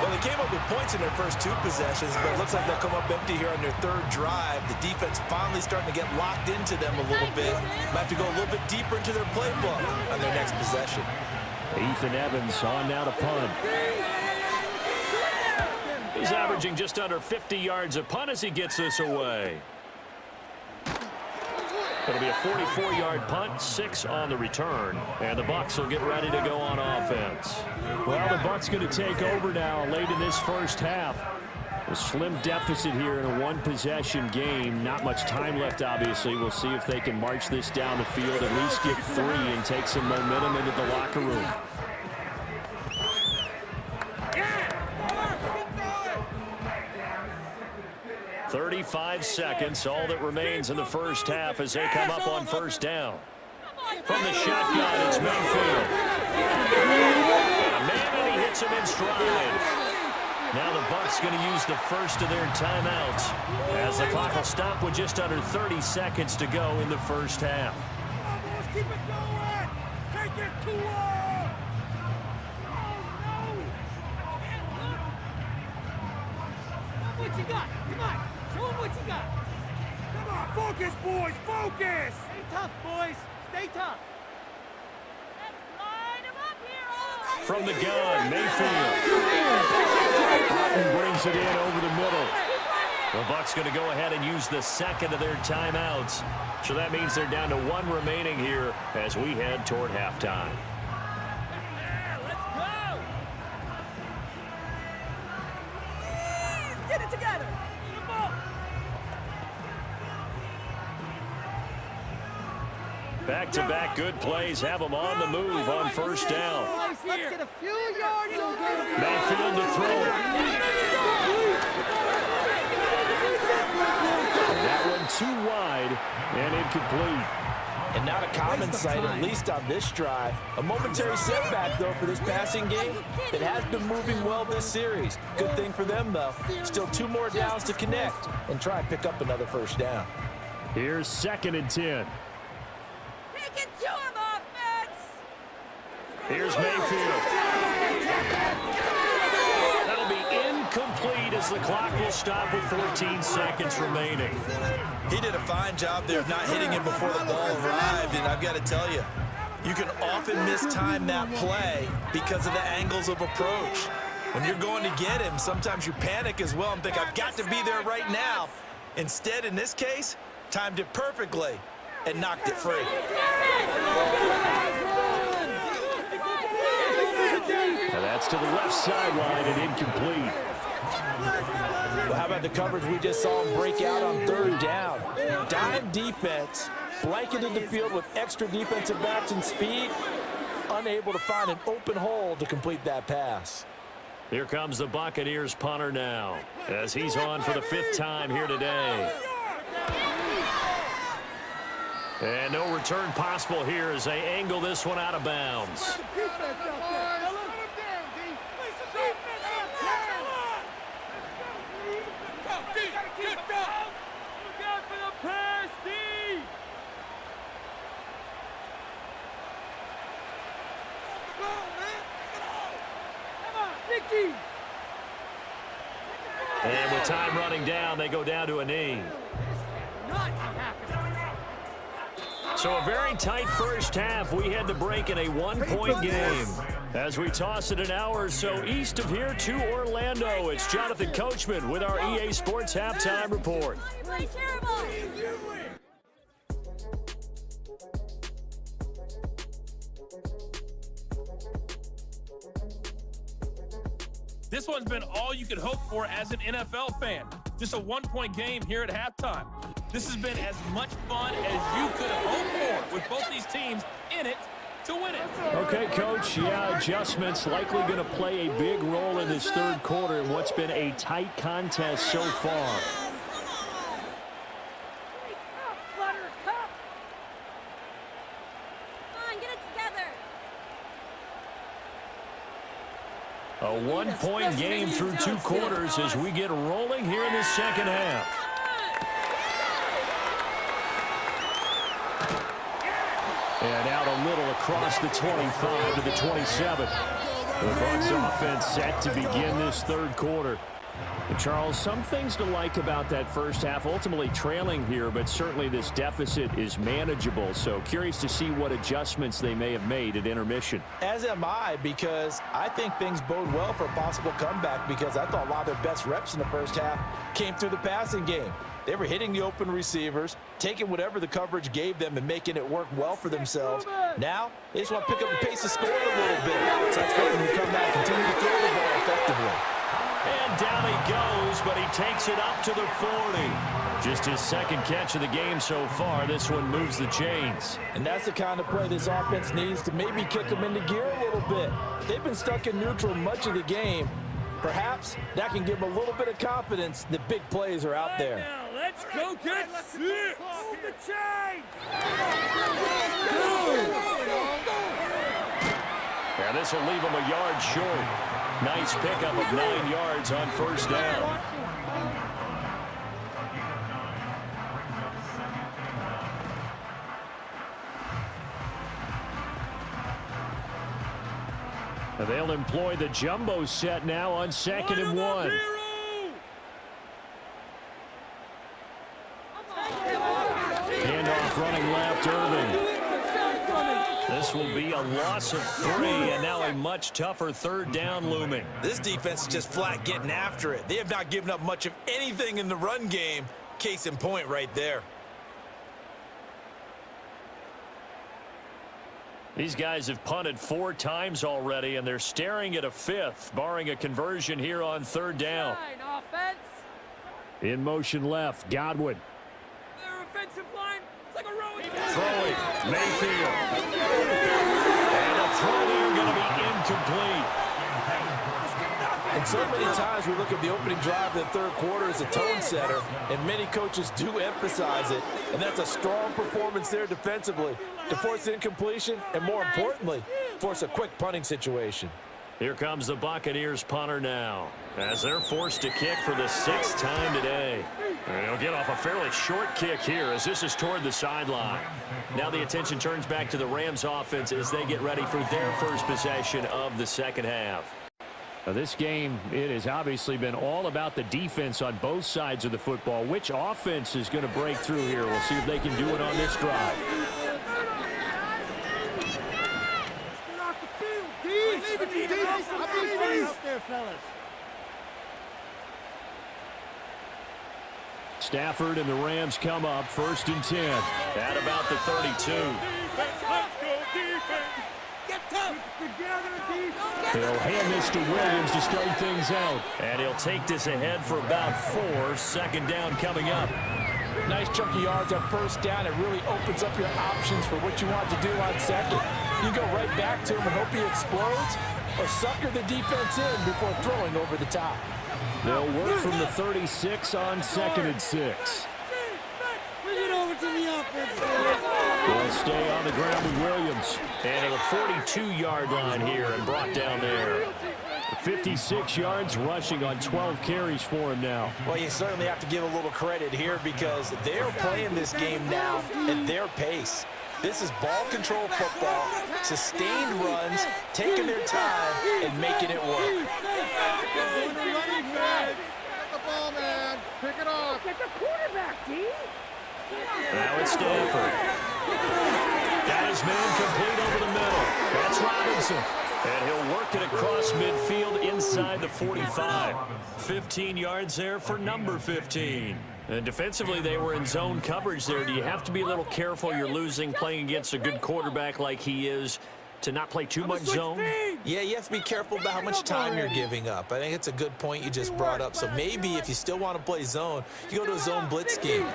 Well, they came up with points in their first 2 possessions, but it looks like they'll come up empty here on their 3rd drive. The defense finally starting to get locked into them a little bit. Might have to go a little bit deeper into their playbook on their next possession. Ethan Evans on now to punt. He's averaging just under 50 yards a punt as he gets this away. It'll be a 44-yard punt, 6 on the return, and the Bucs will get ready to go on offense. Well, the Bucs going to take over now late in this first half. A slim deficit here in a one-possession game. Not much time left, obviously. We'll see if they can march this down the field, at least get 3 and take some momentum into the locker room. 35 seconds, all that remains in the first half as they come up on first down. From the shotgun, it's Mayfield. Man, and he hits him in stride. Now the Bucs going to use the first of their timeouts as the clock will stop with just under 30 seconds to go in the first half. Keep it going! Take it too long! Oh, no! What you got? Come on! Show them what you got! Come on! Focus, boys! Focus! Stay tough, boys! Stay tough! From the gun, Mayfield. Brings it in over the middle. The Bucs going to go ahead and use the second of their timeouts. So that means they're down to 1 remaining here as we head toward halftime. Let's go! Get it together! Back-to-back good plays have them on the move on first down. Let's get a few yards. Mayfield to throw it. That one too wide and incomplete. And not a common sight, at least on this drive. A momentary setback, though, for this passing game that has been moving well this series. Good thing for them, though. Still 2 more downs to connect and try and pick up another first down. Here's 2nd and 10. Take it to him, offense! Here's Mayfield. That'll be incomplete as the clock will stop with 14 seconds remaining. He did a fine job there of not hitting him before the ball arrived, and I've got to tell you, you can often mistime that play because of the angles of approach. When you're going to get him, sometimes you panic as well and think, I've got to be there right now. Instead, in this case, timed it perfectly and knocked it free. Now that's to the left sideline and incomplete. Well, how about the coverage we just saw him break out on 3rd down? Dime defense, blanketed the field with extra defensive backs and speed, unable to find an open hole to complete that pass. Here comes the Buccaneers punter now as he's on for the 5th time here today. And no return possible here as they angle this one out of bounds. And with time running down, they go down to a knee. So a very tight first half. We had to break in a 1-point game. As we toss it an hour or so east of here to Orlando, it's Jonathan Coachman with our EA Sports Halftime Report. This one's been all you could hope for as an NFL fan. Just a 1-point game here at halftime. This has been as much fun as you could hope for with both these teams in it to win it. Okay, Coach, yeah, adjustments likely going to play a big role in this 3rd quarter in what's been a tight contest so far. A 1-point game through 2 quarters as we get rolling here in the 2nd half. And out a little across the 25 to the 27. The Bucs offense set to begin this 3rd quarter. Charles, some things to like about that first half. Ultimately trailing here, but certainly this deficit is manageable. So curious to see what adjustments they may have made at intermission. As am I, because I think things bode well for a possible comeback, because I thought a lot of their best reps in the first half came through the passing game. They were hitting the open receivers, taking whatever the coverage gave them and making it work well for themselves. Now, they just want to pick up the pace of scoring a little bit. So I expect them to come back and continue to throw the ball effectively. And down he goes, but he takes it up to the 40. Just his second catch of the game so far. This one moves the chains. And that's the kind of play this offense needs to maybe kick them into gear a little bit. They've been stuck in neutral much of the game. Perhaps that can give them a little bit of confidence that big plays are out there. Now, let's go get six. Move the chain. And this will leave him a yard short. Nice pickup of 9 yards on first down. And they'll employ the jumbo set now on 2nd and 1. Handoff running left, Irving. This will be a loss of 3, and now a much tougher 3rd down looming. This defense is just flat getting after it. They have not given up much of anything in the run game. Case in point right there. These guys have punted 4 times already, and they're staring at a 5th, barring a conversion here on 3rd down. In motion left, Godwin. Their offensive line, it's like a row of Throwing, Mayfield. And a throw there going to be incomplete. And so many times we look at the opening drive of the third quarter as a tone setter, and many coaches do emphasize it, and that's a strong performance there defensively to force incompletion and, more importantly, force a quick punting situation. Here comes the Buccaneers punter now, as they're forced to kick for the 6th time today. And he'll get off a fairly short kick here as this is toward the sideline. Now the attention turns back to the Rams offense as they get ready for their first possession of the second half. Now this game, it has obviously been all about the defense on both sides of the football. Which offense is going to break through here? We'll see if they can do it on this drive. Stafford and the Rams come up 1st and 10 at about the 32. He'll hand this to Williams to start things out. And he'll take this ahead for about 4. 2nd down coming up. Nice chunk of yards on 1st down. It really opens up your options for what you want to do on 2nd. You go right back to him and hope he explodes, or sucker the defense in before throwing over the top. They'll work from the 36 on 2nd and 6. They'll stay on the ground with Williams. And at the 42-yard line here and brought down there. 56 yards rushing on 12 carries for him now. Well, you certainly have to give a little credit here because they're playing this game now at their pace. This is ball control football, sustained runs, taking their time and making it work. Get the ball, man. Pick it off. Get the quarterback, D. Now it's Stafford. Got his man complete over the middle. That's Robinson. And he'll work it across midfield inside the 45. 15 yards there for number 15. And defensively, they were in zone coverage there. Do you have to be a little careful? You're losing playing against a good quarterback like he is to not play too much zone? Yeah, you have to be careful about how much time you're giving up. I think it's a good point you just brought up. So maybe if you still want to play zone, you go to a zone blitz scheme,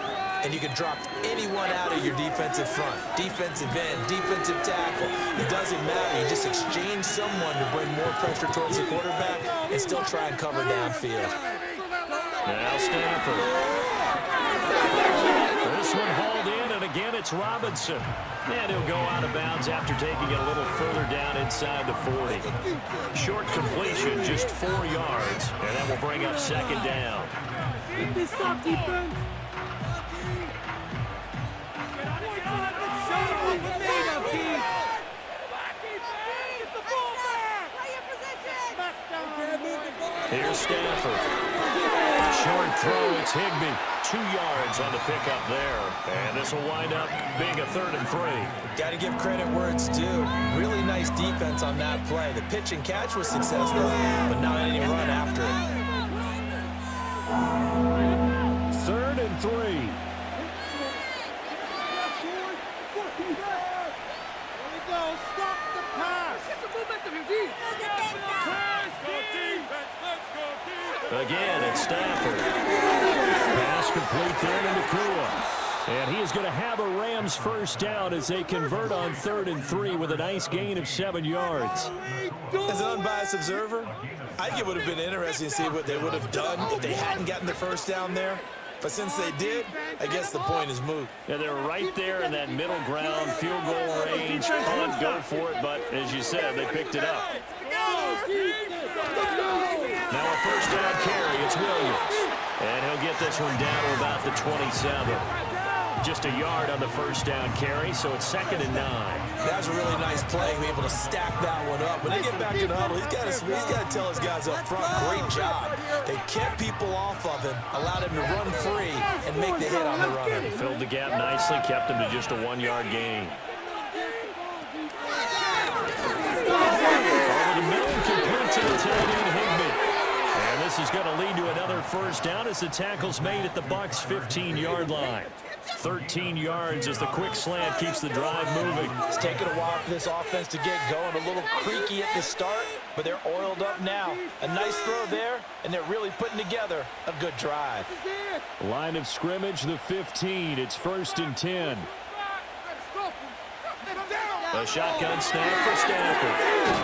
and you can drop anyone out of your defensive front, defensive end, defensive tackle. It doesn't matter. You just exchange someone to bring more pressure towards the quarterback and still try and cover downfield. Now Stafford. This one hauled in, and again it's Robinson. And he'll go out of bounds after taking it a little further down inside the 40. Short completion, just 4 yards, and that will bring up 2nd down. Get this stop, defense. Here's Stafford. throw, it's Higbee. 2 yards on the pickup there. And this will wind up being a 3rd and 3. Got to give credit where it's due. Really nice defense on that play. The pitch and catch was successful, but not any run after it. 3rd and 3. Stop the pass. Again, it's Stafford. Pass complete there to Nakua. And he is going to have a Rams first down as they convert on 3rd and 3 with a nice gain of 7 yards. As an unbiased observer, I think it would have been interesting to see what they would have done if they hadn't gotten the first down there. But since they did, I guess the point is moot. Yeah, they're right there in that middle ground, field goal range. Punt, go for it, but as you said, they picked it up. Now a first down carry, it's Williams. And he'll get this one down to about the 27. Just a yard on the first down carry, so it's 2nd and 9. That's a really nice play, be able to stack that one up. When they get back in the huddle, he's got to tell his guys up front, great job. They kept people off of him, allowed him to run free and make the hit on the runner. He filled the gap nicely, kept him to just a 1-yard gain. Over the middle, complete to the tight end, Higbee. And this is going to lead to another first down as the tackle's made at the Bucs' 15-yard line. 13 yards as the quick slant keeps the drive moving. It's taken a while for this offense to get going. A little creaky at the start, but they're oiled up now. A nice throw there, and they're really putting together a good drive. Line of scrimmage, the 15. It's 1st and 10. A shotgun snap for Stafford.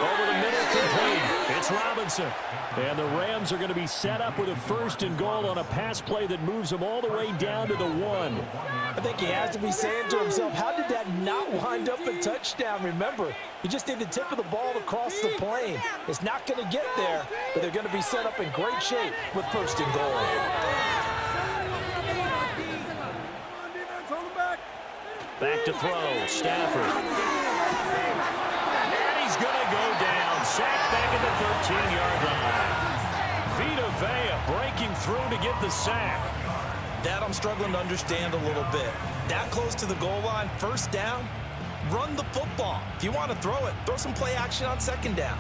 Over the middle, complete. It's Robinson. And the Rams are going to be set up with a 1st and goal on a pass play that moves them all the way down to the 1. I think he has to be saying to himself, how did that not wind up a touchdown? Remember, you just need the tip of the ball across the plane. It's not going to get there, but they're going to be set up in great shape with 1st and goal. Back to throw, Stafford. And he's going to go down. Sacked back at the 13-yard line. Vita Vea breaking through to get the sack. That I'm struggling to understand a little bit. That close to the goal line, first down, run the football. If you want to throw it, throw some play action on 2nd down.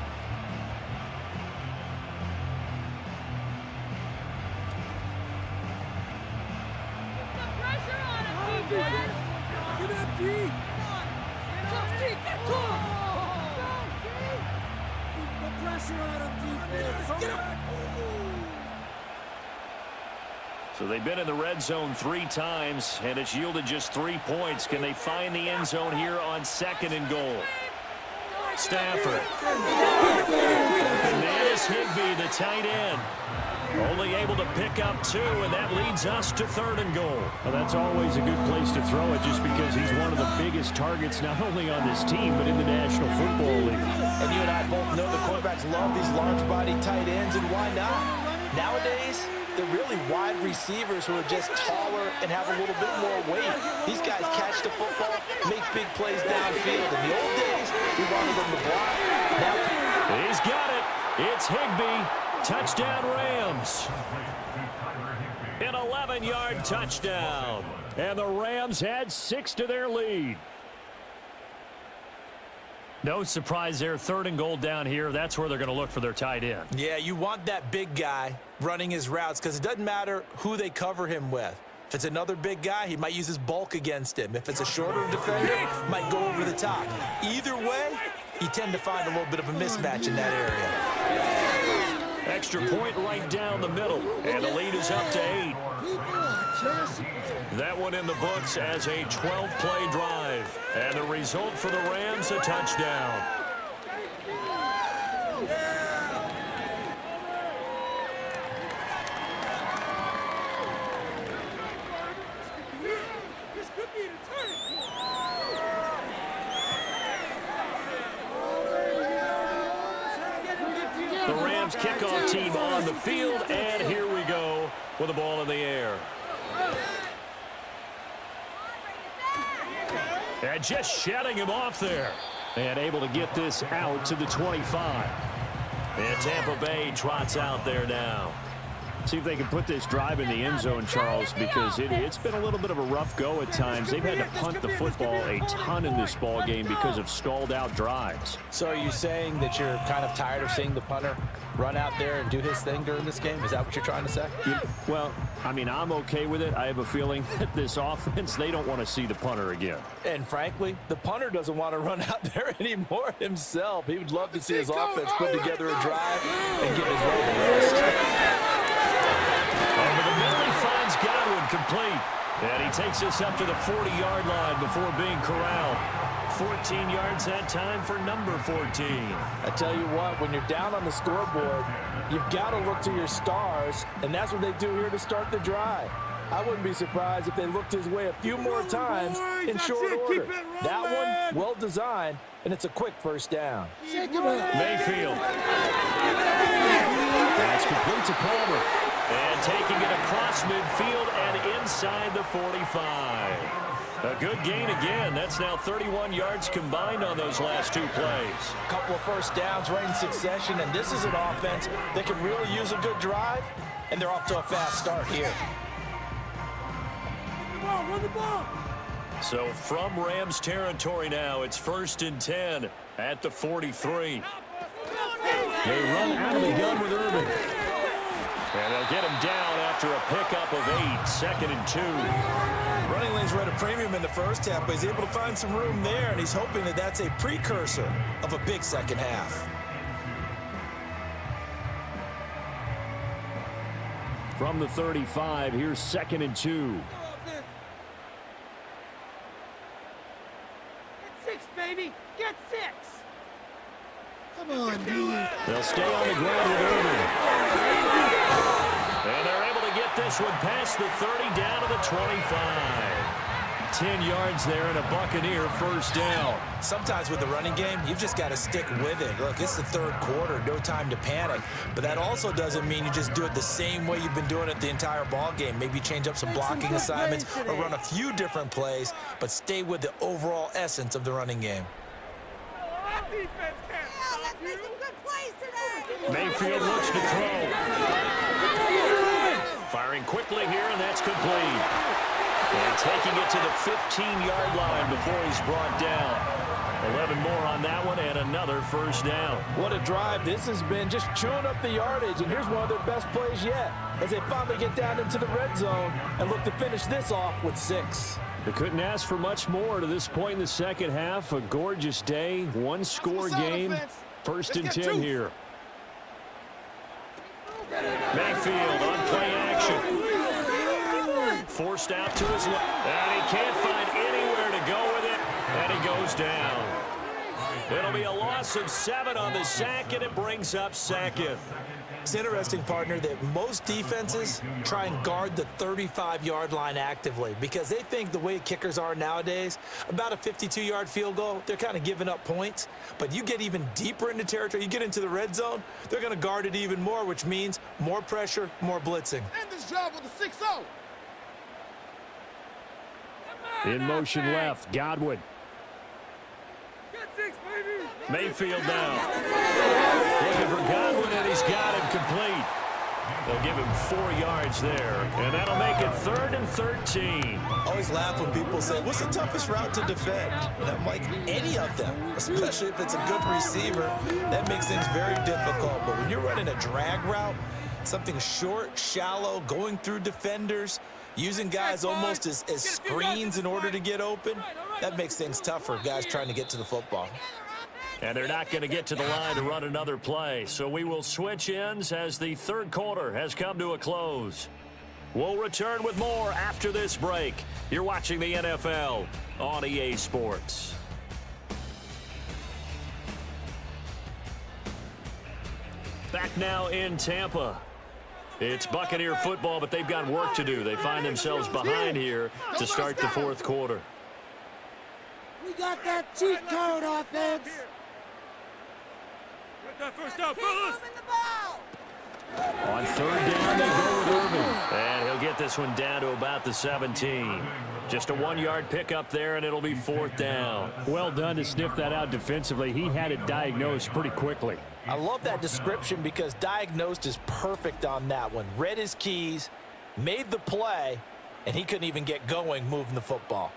So they've been in the red zone 3 times, and it's yielded just 3 points. Can they find the end zone here on 2nd and goal? Stafford. And that is Higbee, the tight end. Only able to pick up 2, and that leads us to 3rd and goal. Well, that's always a good place to throw it just because he's one of the biggest targets not only on this team but in the National Football League. And you and I both know the quarterbacks love these large-body tight ends, and why not? Nowadays, they're really wide receivers who are just taller and have a little bit more weight. These guys catch the football, make big plays downfield. In the old days, we wanted them to block. Now, he's got it. It's Higbee. Touchdown, Rams. An 11-yard touchdown. And the Rams add 6 to their lead. No surprise there. 3rd and goal down here. That's where they're going to look for their tight end. yeah, you want that big guy running his routes because it doesn't matter who they cover him with. If it's another big guy, he might use his bulk against him. If it's a shorter defender, might go over the top. Either way, you tend to find a little bit of a mismatch in that area. Extra point right down the middle, and the lead is up to 8. That one in the books as a 12-play drive. And the result for the Rams, a touchdown. The Rams kickoff team on the field, and here we go with the ball in the air. And just shutting him off there. And able to get this out to the 25. And Tampa Bay trots out there now. See if they can put this drive in the end zone, Charles, because it's been a little bit of a rough go at times. They've had to punt the football a ton in this ball game because of stalled-out drives. So are you saying that you're kind of tired of seeing the punter run out there and do his thing during this game? Is that what you're trying to say? Well, I mean, I'm okay with it. I have a feeling that this offense, they don't want to see the punter again. And frankly, the punter doesn't want to run out there anymore himself. He would love to see his offense put together a drive and get his way to rest. Over the middle, he finds Godwin complete. And he takes us up to the 40-yard line before being corralled. 14 yards that time for number 14. I tell you what, when you're down on the scoreboard, you've got to look to your stars, and that's what they do here to start the drive. I wouldn't be surprised if they looked his way a few more times in short order. That one, well designed, and it's a quick first down. Mayfield. That's complete to Palmer. And taking it across midfield and inside the 45. A good gain again. That's now 31 yards combined on those last two plays. A couple of first downs right in succession, and this is an offense that can really use a good drive, and they're off to a fast start here. Run the ball. So from Rams territory now, it's 1st and 10 at the 43. They run out of the gun with Irvin. And they'll get him down after a pickup of 8, 2nd and 2. Running lanes were at a premium in the first half, but he's able to find some room there, and he's hoping that that's a precursor of a big second half. From the 35, here's 2nd and 2. Get 6, baby. Get 6. Come on, dude. They'll stay on the ground with Irvin. And they're able to get this one past the 30 down to the 25. 10 yards there and a Buccaneer first down. Sometimes with the running game, you've just got to stick with it. Look, it's the third quarter, no time to panic. But that also doesn't mean you just do it the same way you've been doing it the entire ball game. Maybe change up some blocking assignments or run a few different plays, but stay with the overall essence of the running game. Mayfield looks to throw. Firing quickly here, and that's complete. And taking it to the 15-yard line before he's brought down. 11 more on that one, and another first down. What a drive this has been, just chewing up the yardage, and here's one of their best plays yet as they finally get down into the red zone and look to finish this off with 6. They couldn't ask for much more to this point in the second half. A gorgeous day, one-score game. 1st and 10 here. Mayfield on play action. Forced out to his left. And he can't find anywhere to go with it. And he goes down. It'll be a loss of 7 on the sack, and it brings up 2nd. It's interesting, partner, that most defenses try and guard the 35-yard line actively because they think the way kickers are nowadays, about a 52-yard field goal, they're kind of giving up points. But you get even deeper into territory, you get into the red zone, they're going to guard it even more, which means more pressure, more blitzing. End this job with a 6-0. In motion left, Godwin. Get 6, baby. Mayfield down. Looking for Godwin, and he's got him complete. They'll give him 4 yards there, and that'll make it 3rd and 13. Always laugh when people say, what's the toughest route to defend? And I'm like, any of them, especially if it's a good receiver, that makes things very difficult. But when you're running a drag route, something short, shallow, going through defenders, using guys almost as screens in order to get open, that makes things tough for guys trying to get to the football. And they're not going to get to the line to run another play. So we will switch ends as the third quarter has come to a close. We'll return with more after this break. You're watching the NFL on EA Sports. Back now in Tampa. It's Buccaneer football, but they've got work to do. They find themselves behind here to start the fourth quarter. We got that cheat code offense. Get that first down, fellas. On third down, they go with Irving. And he'll get this one down to about the 17. Just a 1-yard pickup there, and it'll be fourth down. Well done to sniff that out defensively. He had it diagnosed pretty quickly. I love that description because diagnosed is perfect on that one. Read his keys, made the play, and he couldn't even get going moving the football.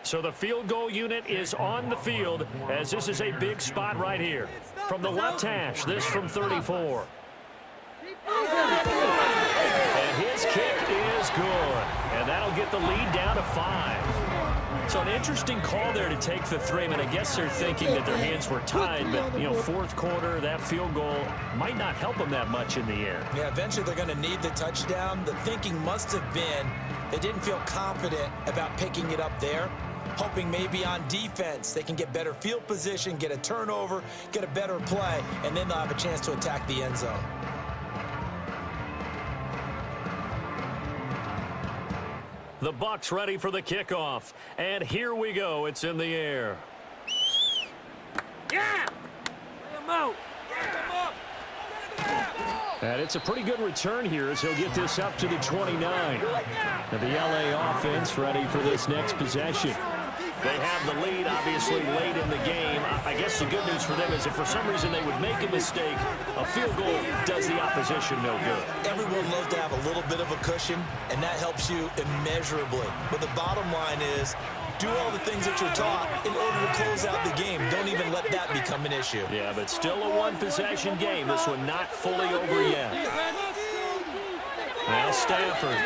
So the field goal unit is on the field as this is a big spot right here. From the left hash, this from 34. And his kick is good. And that'll get the lead down to 5. So an interesting call there to take the 3. I mean, I guess they're thinking that their hands were tied, but, you know, fourth quarter, that field goal might not help them that much in the end. Yeah, eventually they're going to need the touchdown. The thinking must have been they didn't feel confident about picking it up there, hoping maybe on defense they can get better field position, get a turnover, get a better play, and then they'll have a chance to attack the end zone. The Bucs ready for the kickoff. And here we go. It's in the air. Yeah! Lay him out! And it's a pretty good return here as he'll get this up to the 29. Now the LA offense ready for this next possession. They have the lead, obviously, late in the game. I guess the good news for them is if for some reason they would make a mistake, a field goal does the opposition no good. Everyone loves to have a little bit of a cushion, and that helps you immeasurably. But the bottom line is, do all the things that you're taught in order to close out the game. Don't even let that become an issue. Yeah, but still a one-possession game. This one not fully over yet. Now Stafford.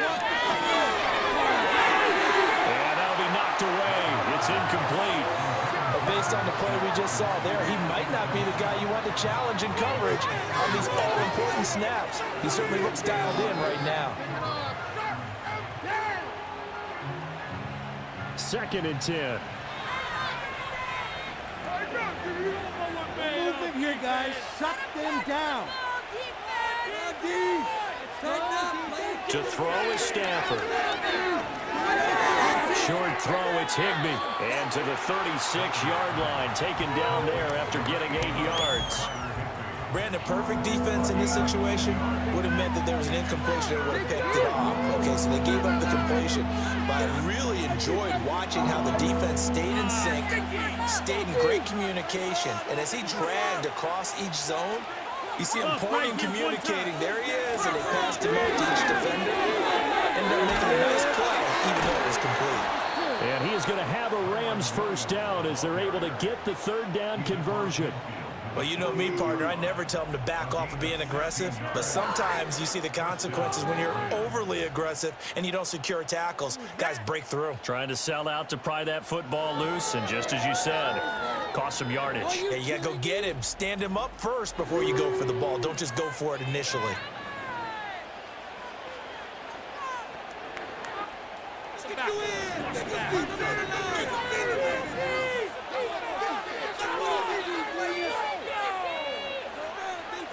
And that'll be knocked away. It's incomplete. But based on the play we just saw there, he might not be the guy you want to challenge in coverage on these all-important snaps. He certainly looks dialed in right now. 2nd and 10. Movement here, guys. Shut them down. To throw is Stafford. Short throw, it's Higbee. And to the 36-yard line, taken down there after getting 8 yards. Brandon, perfect defense in this situation would have meant that there was an incompletion that would have picked it off. Okay, so they gave up the completion. But I really enjoyed watching how the defense stayed in sync, stayed in great communication. And as he dragged across each zone, you see him pointing, communicating. There he is, and they passed him out to each defender. Ended up making a nice play, even though it was complete. And he is going to have a Rams first down as they're able to get the third down conversion. Well, you know me, partner. I never tell them to back off of being aggressive, but sometimes you see the consequences when you're overly aggressive and you don't secure tackles. Guys break through. Trying to sell out to pry that football loose, and just as you said, cost some yardage. Yeah, you got to go get him. Stand him up first before you go for the ball. Don't just go for it initially.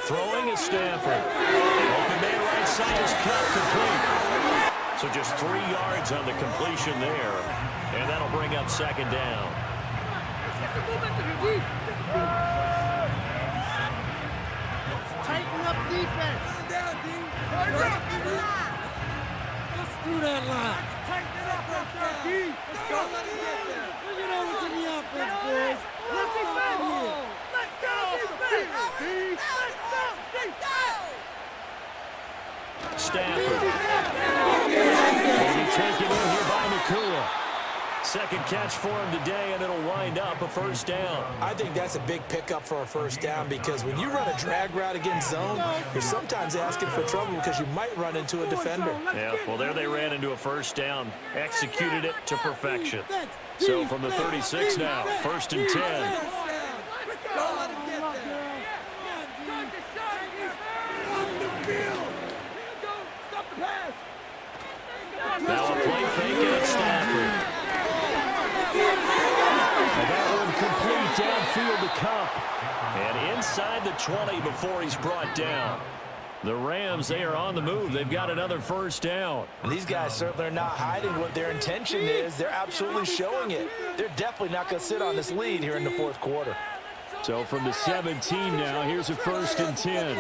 Throwing is Stafford. Open man right side is cut complete. So just 3 yards on the completion there. And that'll bring up second down. Tighten up defense. Let's do that line. Tighten it up, D. Let's go. Look at over to the offense, boys. Let's go here. Let's go, defense. Stafford. Will be taken in here by Nakua. Second catch for him today, and it'll wind up a first down. I think that's a big pickup for a first down because when you run a drag route against zone, you're sometimes asking for trouble because you might run into a defender. Yeah, well, there they ran into a first down. Executed it to perfection. So from the 36 now, 1st and 10. Now a play fake, and it's Stafford. And that one complete downfield to Cup. And inside the 20 before he's brought down. The Rams, they are on the move. They've got another first down. And these guys certainly are not hiding what their intention is. They're absolutely showing it. They're definitely not going to sit on this lead here in the fourth quarter. So from the 17 now, here's a 1st and 10.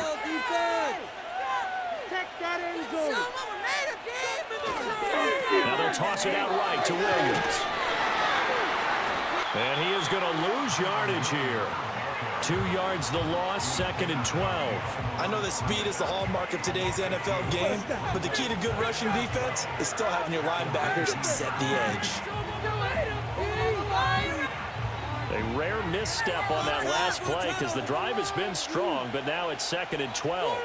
toss it out right to Williams. And he is going to lose yardage here. 2 yards the loss, 2nd and 12. I know that speed is the hallmark of today's NFL game, but the key to good rushing defense is still having your linebackers set the edge. A rare misstep on that last play because the drive has been strong, but now it's 2nd and 12.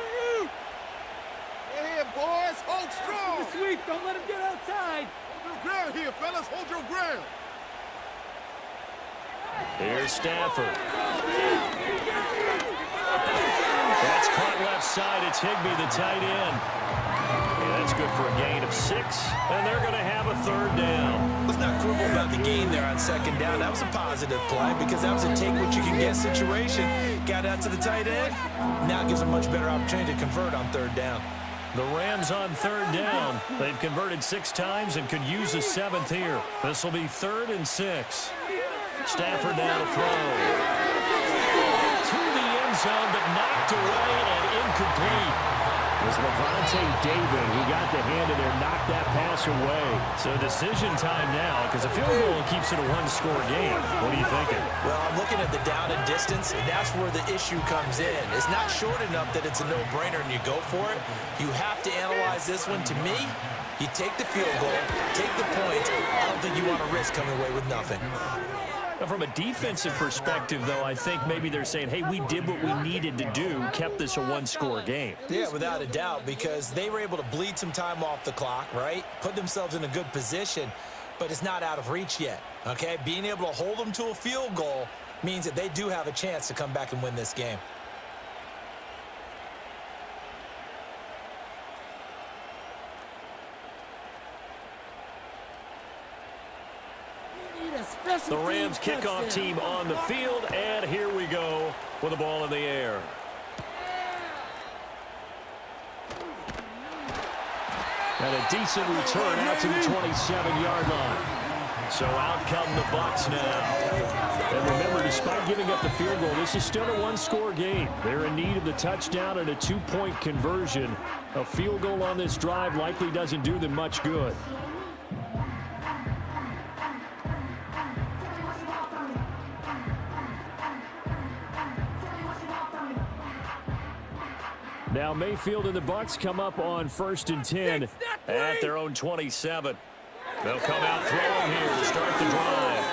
Hey, boys, hold strong. Sweep, don't let him get outside. Hold your ground here, fellas. Hold your ground. Here's Stafford. That's caught left side. It's Higbee, the tight end. Yeah, that's good for a gain of 6, and they're going to have a 3rd down. Let's not quibble about the gain there on 2nd down. That was a positive play because that was a take-what-you-can-get situation. Got out to the tight end. Now it gives a much better opportunity to convert on 3rd down. The Rams on 3rd down. They've converted 6 times and could use a 7th here. This will be 3rd and 6. Stafford now to throw. To the end zone, but knocked away and incomplete. It was Levante David who got the hand in there, knocked that pass away. So decision time now because a field goal keeps it a 1-score game. What are you thinking? Well, I'm looking at the down and distance, and that's where the issue comes in. It's not short enough that it's a no-brainer and you go for it. You have to analyze this one. To me, you take the field goal, take the points. I don't think you want to risk coming away with nothing. From a defensive perspective, though, I think maybe they're saying, hey, we did what we needed to do, kept this a 1-score game. Yeah, without a doubt, because they were able to bleed some time off the clock, right? Put themselves in a good position, but it's not out of reach yet, okay? Being able to hold them to a field goal means that they do have a chance to come back and win this game. The Rams kickoff team on the field, and here we go with the ball in the air. And a decent return out to the 27-yard line. So out come the Bucs now. And remember, despite giving up the field goal, this is still a 1-score game. They're in need of the touchdown and a 2-point conversion. A field goal on this drive likely doesn't do them much good. Now Mayfield and the Bucs come up on 1st and 10 at their own 27. They'll come out throwing here to start the drive.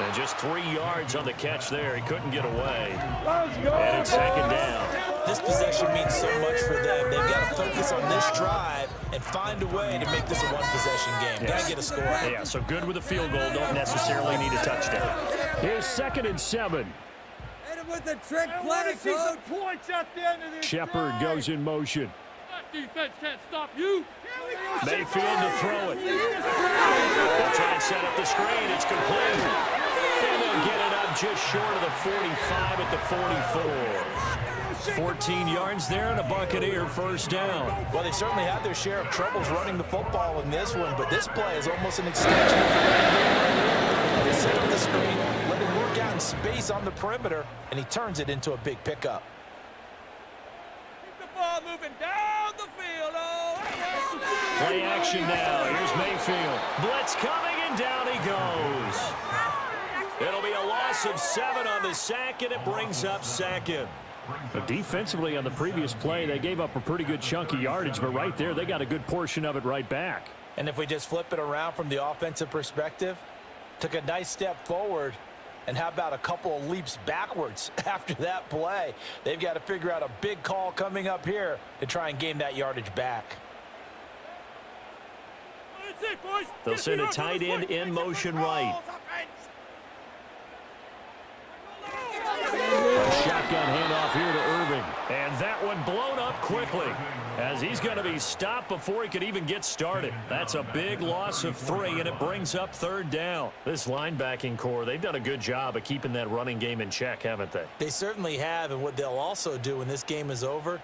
And just 3 yards on the catch there. He couldn't get away. And it's 2nd down. This possession means so much for them. They've got to focus on this drive and find a way to make this a 1-possession game. Got to get a score. Yeah, so good with a field goal. Don't necessarily need a touchdown. Here's 2nd and 7. With the trick play, see some points at the end of this. Shepard goes in motion. That defense can't stop you. Mayfield to throw it. They'll try and set up the screen. It's complete. And they'll get it up just short of the 45 at the 44. 14 yards there and a Buccaneer 1st down. Well, they certainly had their share of troubles running the football in this one, but this play is almost an extension of the running game right here. They set up the screen, let him work out in space on the perimeter, and he turns it into a big pickup. Keep the ball moving down the field. Oh, Play action now. Here's Mayfield. Blitz coming, and down he goes. It'll be a loss of 7 on the sack, and it brings up 2nd. But defensively on the previous play, they gave up a pretty good chunk of yardage, but right there, they got a good portion of it right back. And if we just flip it around from the offensive perspective, took a nice step forward, and how about a couple of leaps backwards after that play? They've got to figure out a big call coming up here to try and gain that yardage back. They'll send a tight end in motion right. A shotgun handoff here to Irving. And that one blown up quickly as he's going to be stopped before he could even get started. That's a big loss of 3, and it brings up 3rd down. This linebacking core, they've done a good job of keeping that running game in check, haven't they? They certainly have, and what they'll also do when this game is over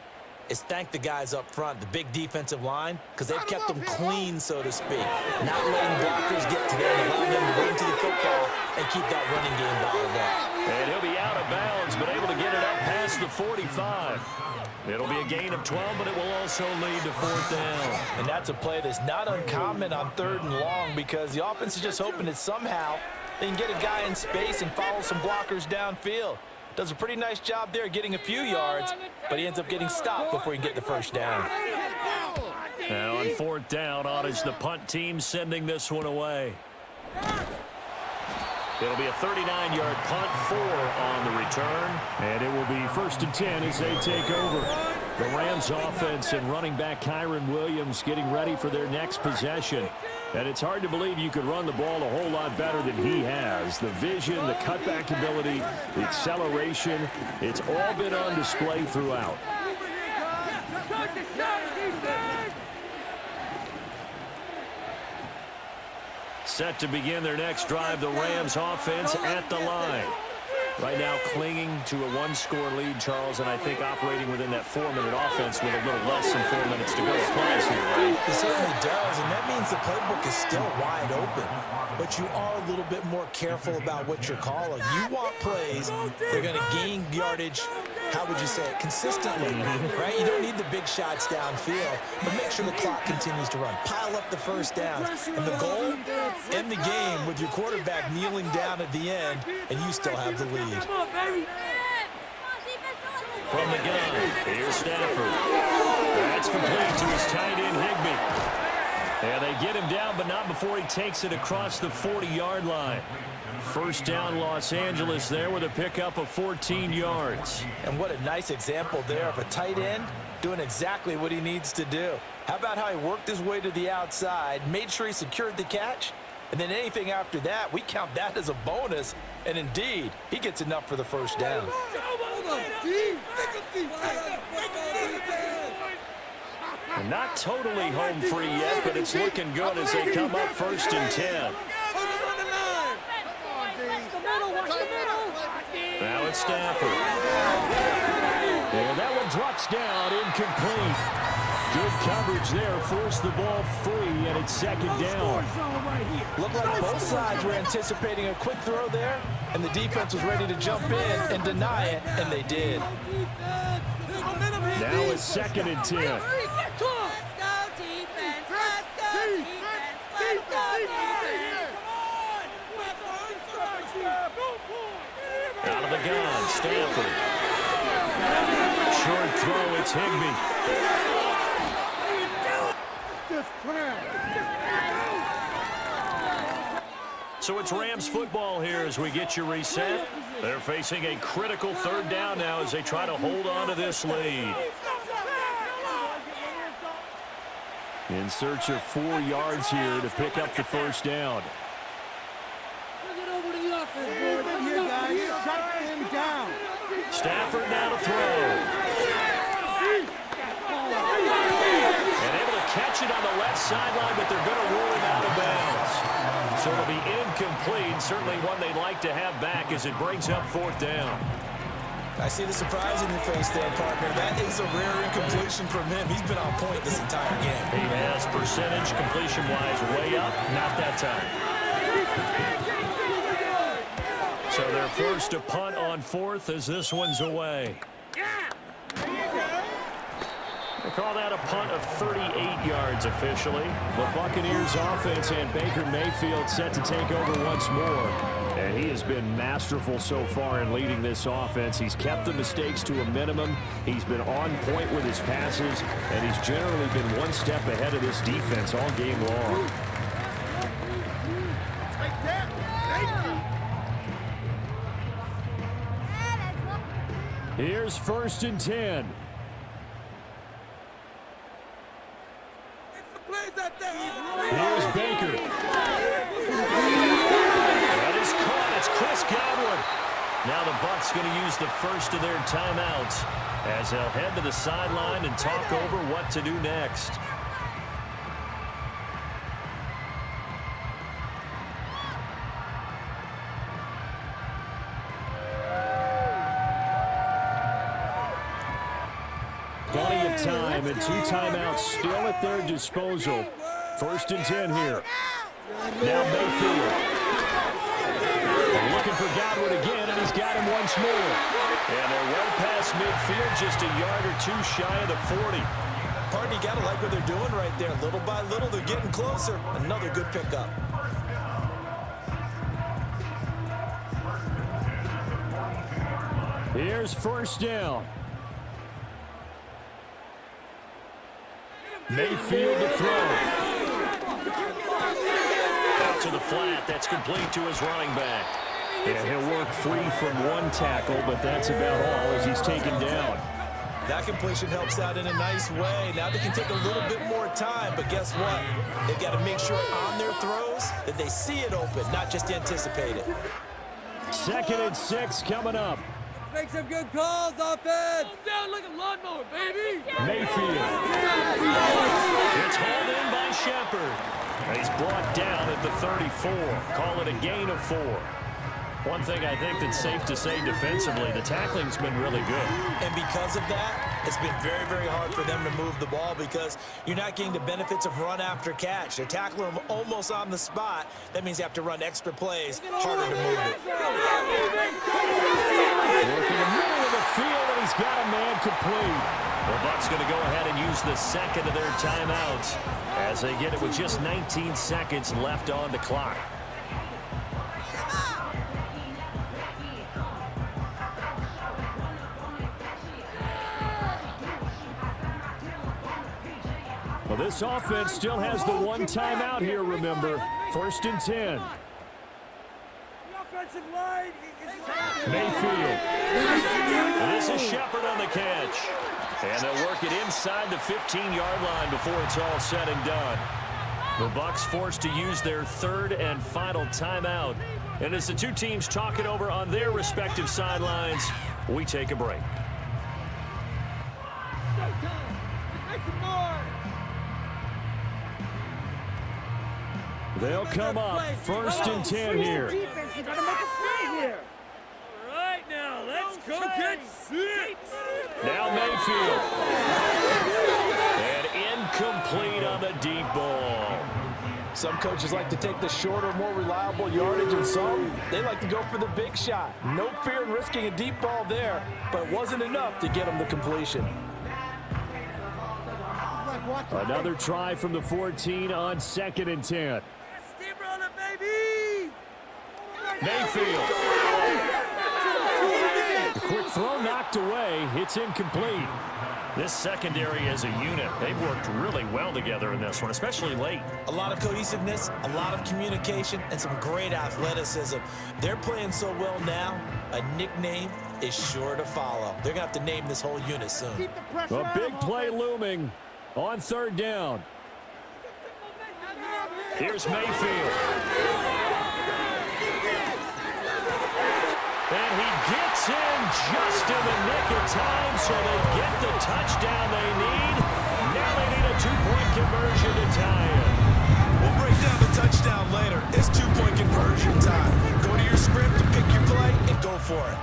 is thank the guys up front, the big defensive line, because they've kept them clean, so to speak. Not letting blockers get to them, allowing them to run to the football and keep that running game bottled up. And he'll be out of bounds, but able to get it up past the 45. It'll be a gain of 12, but it will also lead to 4th down. And that's a play that's not uncommon on 3rd and long because the offense is just hoping that somehow they can get a guy in space and follow some blockers downfield. Does a pretty nice job there getting a few yards, but he ends up getting stopped before he can get the 1st down. Now on 4th down, on is the punt team sending this one away. It'll be a 39-yard punt, 4 on the return. And it will be 1st and 10 as they take over. The Rams offense and running back Kyron Williams getting ready for their next possession. And it's hard to believe you could run the ball a whole lot better than he has. The vision, the cutback ability, the acceleration, it's all been on display throughout. Set to begin their next drive, the Rams offense at the line. Right now clinging to a 1-score lead, Charles, and I think operating within that 4-minute offense with a little less than 4 minutes to go applies here, right? It certainly does, and that means the playbook is still wide open. But you are a little bit more careful about what you're calling. You want plays that are going to gain yardage, how would you say it, consistently, right? You don't need the big shots downfield, but make sure the clock continues to run. Pile up the 1st down. And the goal, end the game with your quarterback kneeling down at the end, and you still have the lead. From the gun, here's Stafford. That's complete to his tight end, Higbee. And they get him down, but not before he takes it across the 40-yard line. 1st down, Los Angeles there with a pickup of 14 yards. And what a nice example there of a tight end doing exactly what he needs to do. How about how he worked his way to the outside, made sure he secured the catch, and then anything after that, we count that as a bonus. And indeed, he gets enough for the 1st down. And not totally home free yet, but it's looking good as they come up 1st and 10. Now it's Stafford. And that one drops down, incomplete. Good coverage there, forced the ball free, and it's 2nd down. Looked like both sides were anticipating a quick throw there, and the defense was ready to jump in and deny it, and they did. Now it's 2nd and 10. Let's go, defense. Let's go, defense. Out of the gun, Stafford. Short throw, it's Higbee. So it's Rams football here as we get you reset. They're facing a critical 3rd down now as they try to hold on to this lead. In search of 4 yards here to pick up the 1st down. Stafford now to throw. And able to catch it on the left sideline, but they're going to rule him out of bounds. So it'll be incomplete. Certainly one they'd like to have back as it brings up 4th down. I see the surprise in your face there, partner. That is a rare incompletion from him. He's been on point this entire game. He has percentage completion-wise way up. Not that time. So they're forced to punt on 4th as this one's away. They call that a punt of 38 yards officially. The Buccaneers offense and Baker Mayfield set to take over once more. And he has been masterful so far in leading this offense. He's kept the mistakes to a minimum. He's been on point with his passes. And he's generally been one step ahead of this defense all game long. Here's 1st and 10. Here's Baker. That is caught. It's Chris Godwin. Now the Bucs going to use the first of their timeouts as they'll head to the sideline and talk over what to do next. Plenty of time and 2 timeouts still at their disposal. 1st and 10 here. Now Mayfield. Looking for Godwin again, and and he's got him once more. And they're well past midfield, just a yard or two shy of the 40. Pardon, you got to like what they're doing right there. Little by little, they're getting closer. Another good pickup. Here's first down. Mayfield to throw. Out to the flat. That's complete to his running back. And he'll work free from one tackle, but that's about all as he's taken down. That completion helps out in a nice way. Now they can take a little bit more time, but guess what? They've got to make sure on their throws that they see it open, not just anticipate it. 2nd and 6 coming up. Make some good calls, offense. Down like a lawnmower, baby. Mayfield. It's hauled in by Shepard. He's brought down at the 34. Call it a gain of 4. One thing I think that's safe to say defensively, the tackling's been really good. And because of that, it's been very, very hard for them to move the ball because you're not getting the benefits of run after catch. They're tackling them almost on the spot. That means you have to run extra plays, harder to move it. Working the middle of the field, and he's got a man complete. The Bucs going to go ahead and use the second of their timeouts as they get it with just 19 seconds left on the clock. Well, this offense still has the one timeout here, remember. 1st and 10. Mayfield. This is Shepard on the catch. And they'll work it inside the 15-yard line before it's all said and done. The Bucs forced to use their 3rd and final timeout. And as the two teams talk it over on their respective sidelines, we take a break. They'll come up 1st and 10 here. All right, now let's go get 6. Now Mayfield. And incomplete on the deep ball. Some coaches like to take the shorter, more reliable yardage, and some, they like to go for the big shot. No fear in risking a deep ball there, but it wasn't enough to get them the completion. Another try from the 14 on 2nd and 10. Steamroller, baby! Mayfield. The quick throw knocked away. It's incomplete. This secondary as a unit, they've worked really well together in this one, especially late. A lot of cohesiveness, a lot of communication, and some great athleticism. They're playing so well now, a nickname is sure to follow. They're going to have to name this whole unit soon. A big play looming on 3rd down. Here's Mayfield. And he gets in just in the nick of time, so they get the touchdown they need. Now they need a 2-point conversion to tie it. We'll break down the touchdown later. It's 2-point conversion time. Go to your script, pick your play, and go for it.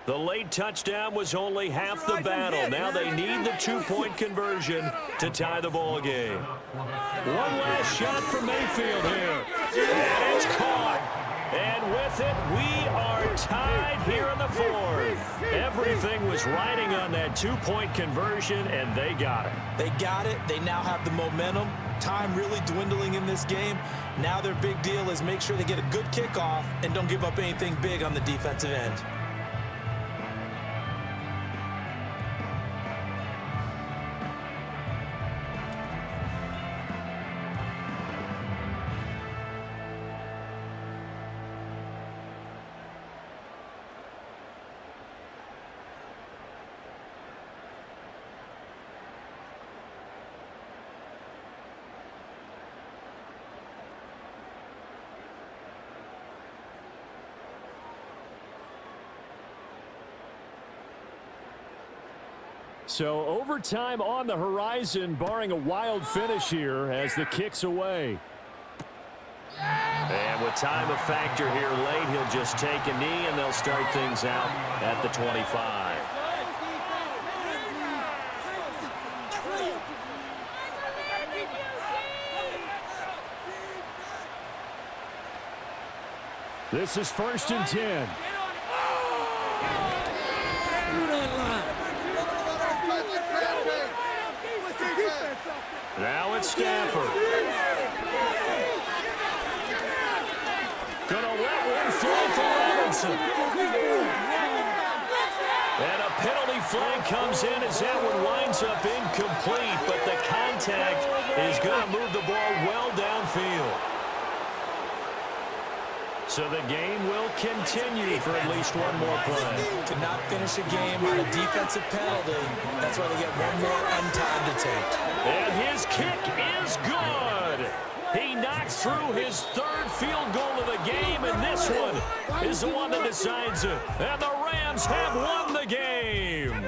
The late touchdown was only half the battle. Now they need the 2-point conversion to tie the ball game. One last shot for Mayfield here. And it's caught. And with it, we are tied here in the 4th. Everything was riding on that 2-point conversion, and they got it. They got it. They now have the momentum. Time really dwindling in this game. Now their big deal is make sure they get a good kickoff and don't give up anything big on the defensive end. So overtime on the horizon, barring a wild finish here as the kick's away. And with time a factor here late, he'll just take a knee, and they'll start things out at the 25. This is 1st and 10. Now it's Stafford. Gonna let one throw for Robinson. And a penalty flag comes in as that one winds up incomplete, but the contact is going to move the ball well downfield. So the game will continue for at least one more play. To not finish a game on a defensive penalty, that's why they get one more untimed attempt. And his kick is good. He knocks through his 3rd field goal of the game, and this one is the one that decides it. And the Rams have won the game.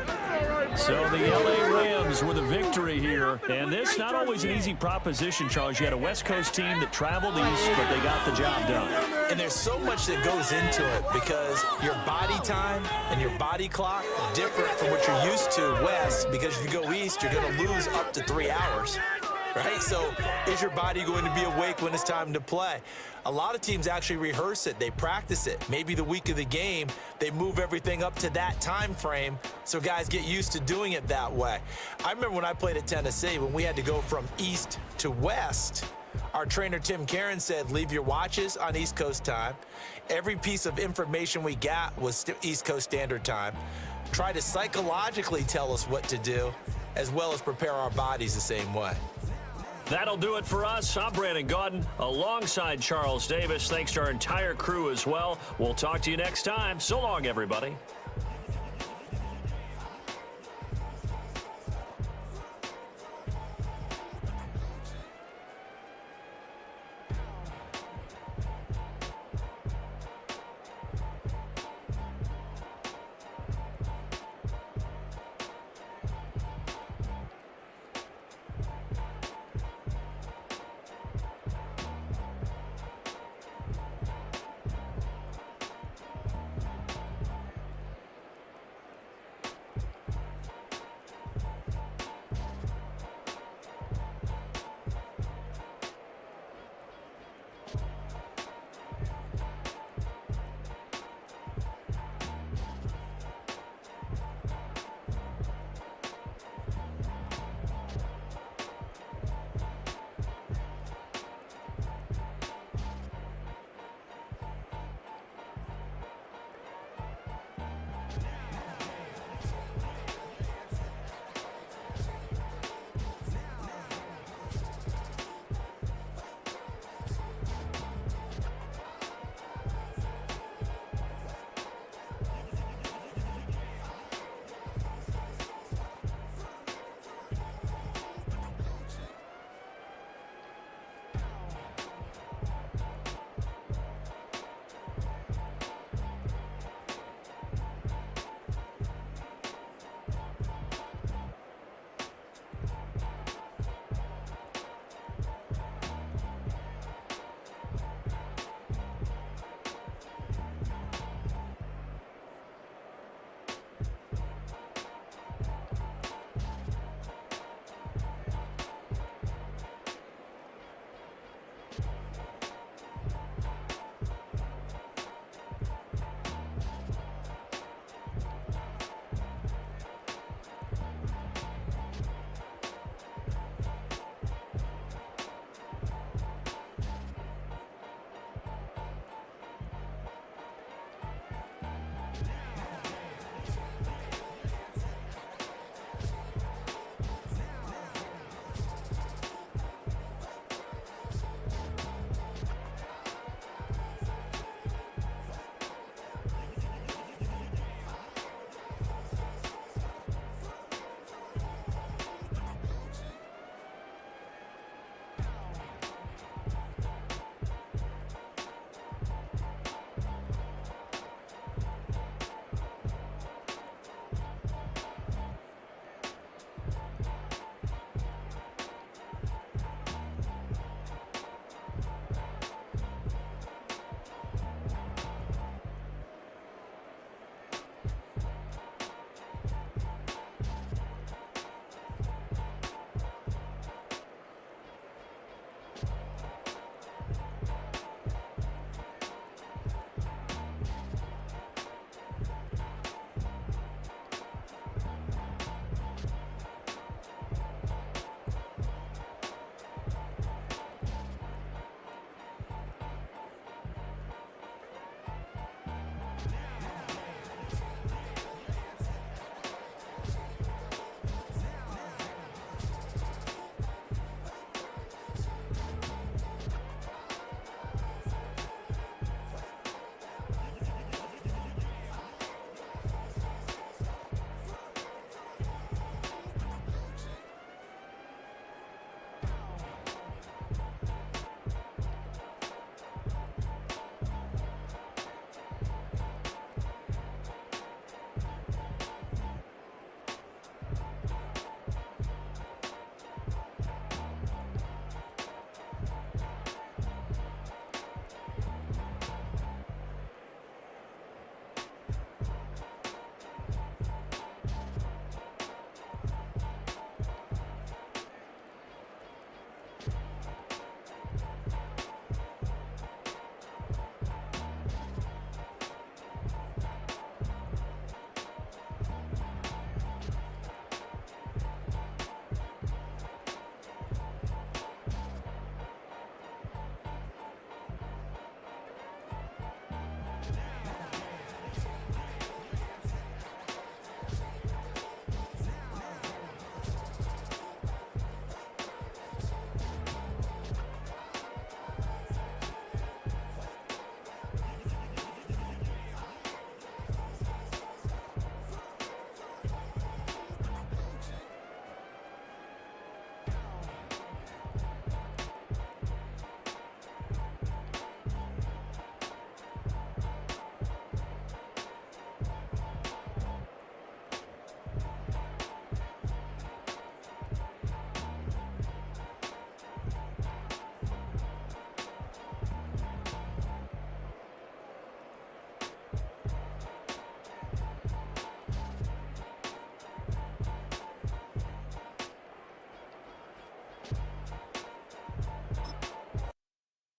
So the L.A. Rams with a victory here. And this not always an easy proposition, Charles. You had a West Coast team that traveled east, but they got the job done. And there's so much that goes into it because your body time and your body clock are different from what you're used to west, because if you go east, you're going to lose up to 3 hours. Right? So is your body going to be awake when it's time to play? A lot of teams actually rehearse it. They practice it. Maybe the week of the game, they move everything up to that time frame so guys get used to doing it that way. I remember when I played at Tennessee, when we had to go from east to west, our trainer Tim Karen said, leave your watches on East Coast time. Every piece of information we got was East Coast Standard Time. Try to psychologically tell us what to do, as well as prepare our bodies the same way. That'll do it for us. I'm Brandon Gaudin alongside Charles Davis. Thanks to our entire crew as well. We'll talk to you next time. So long, everybody.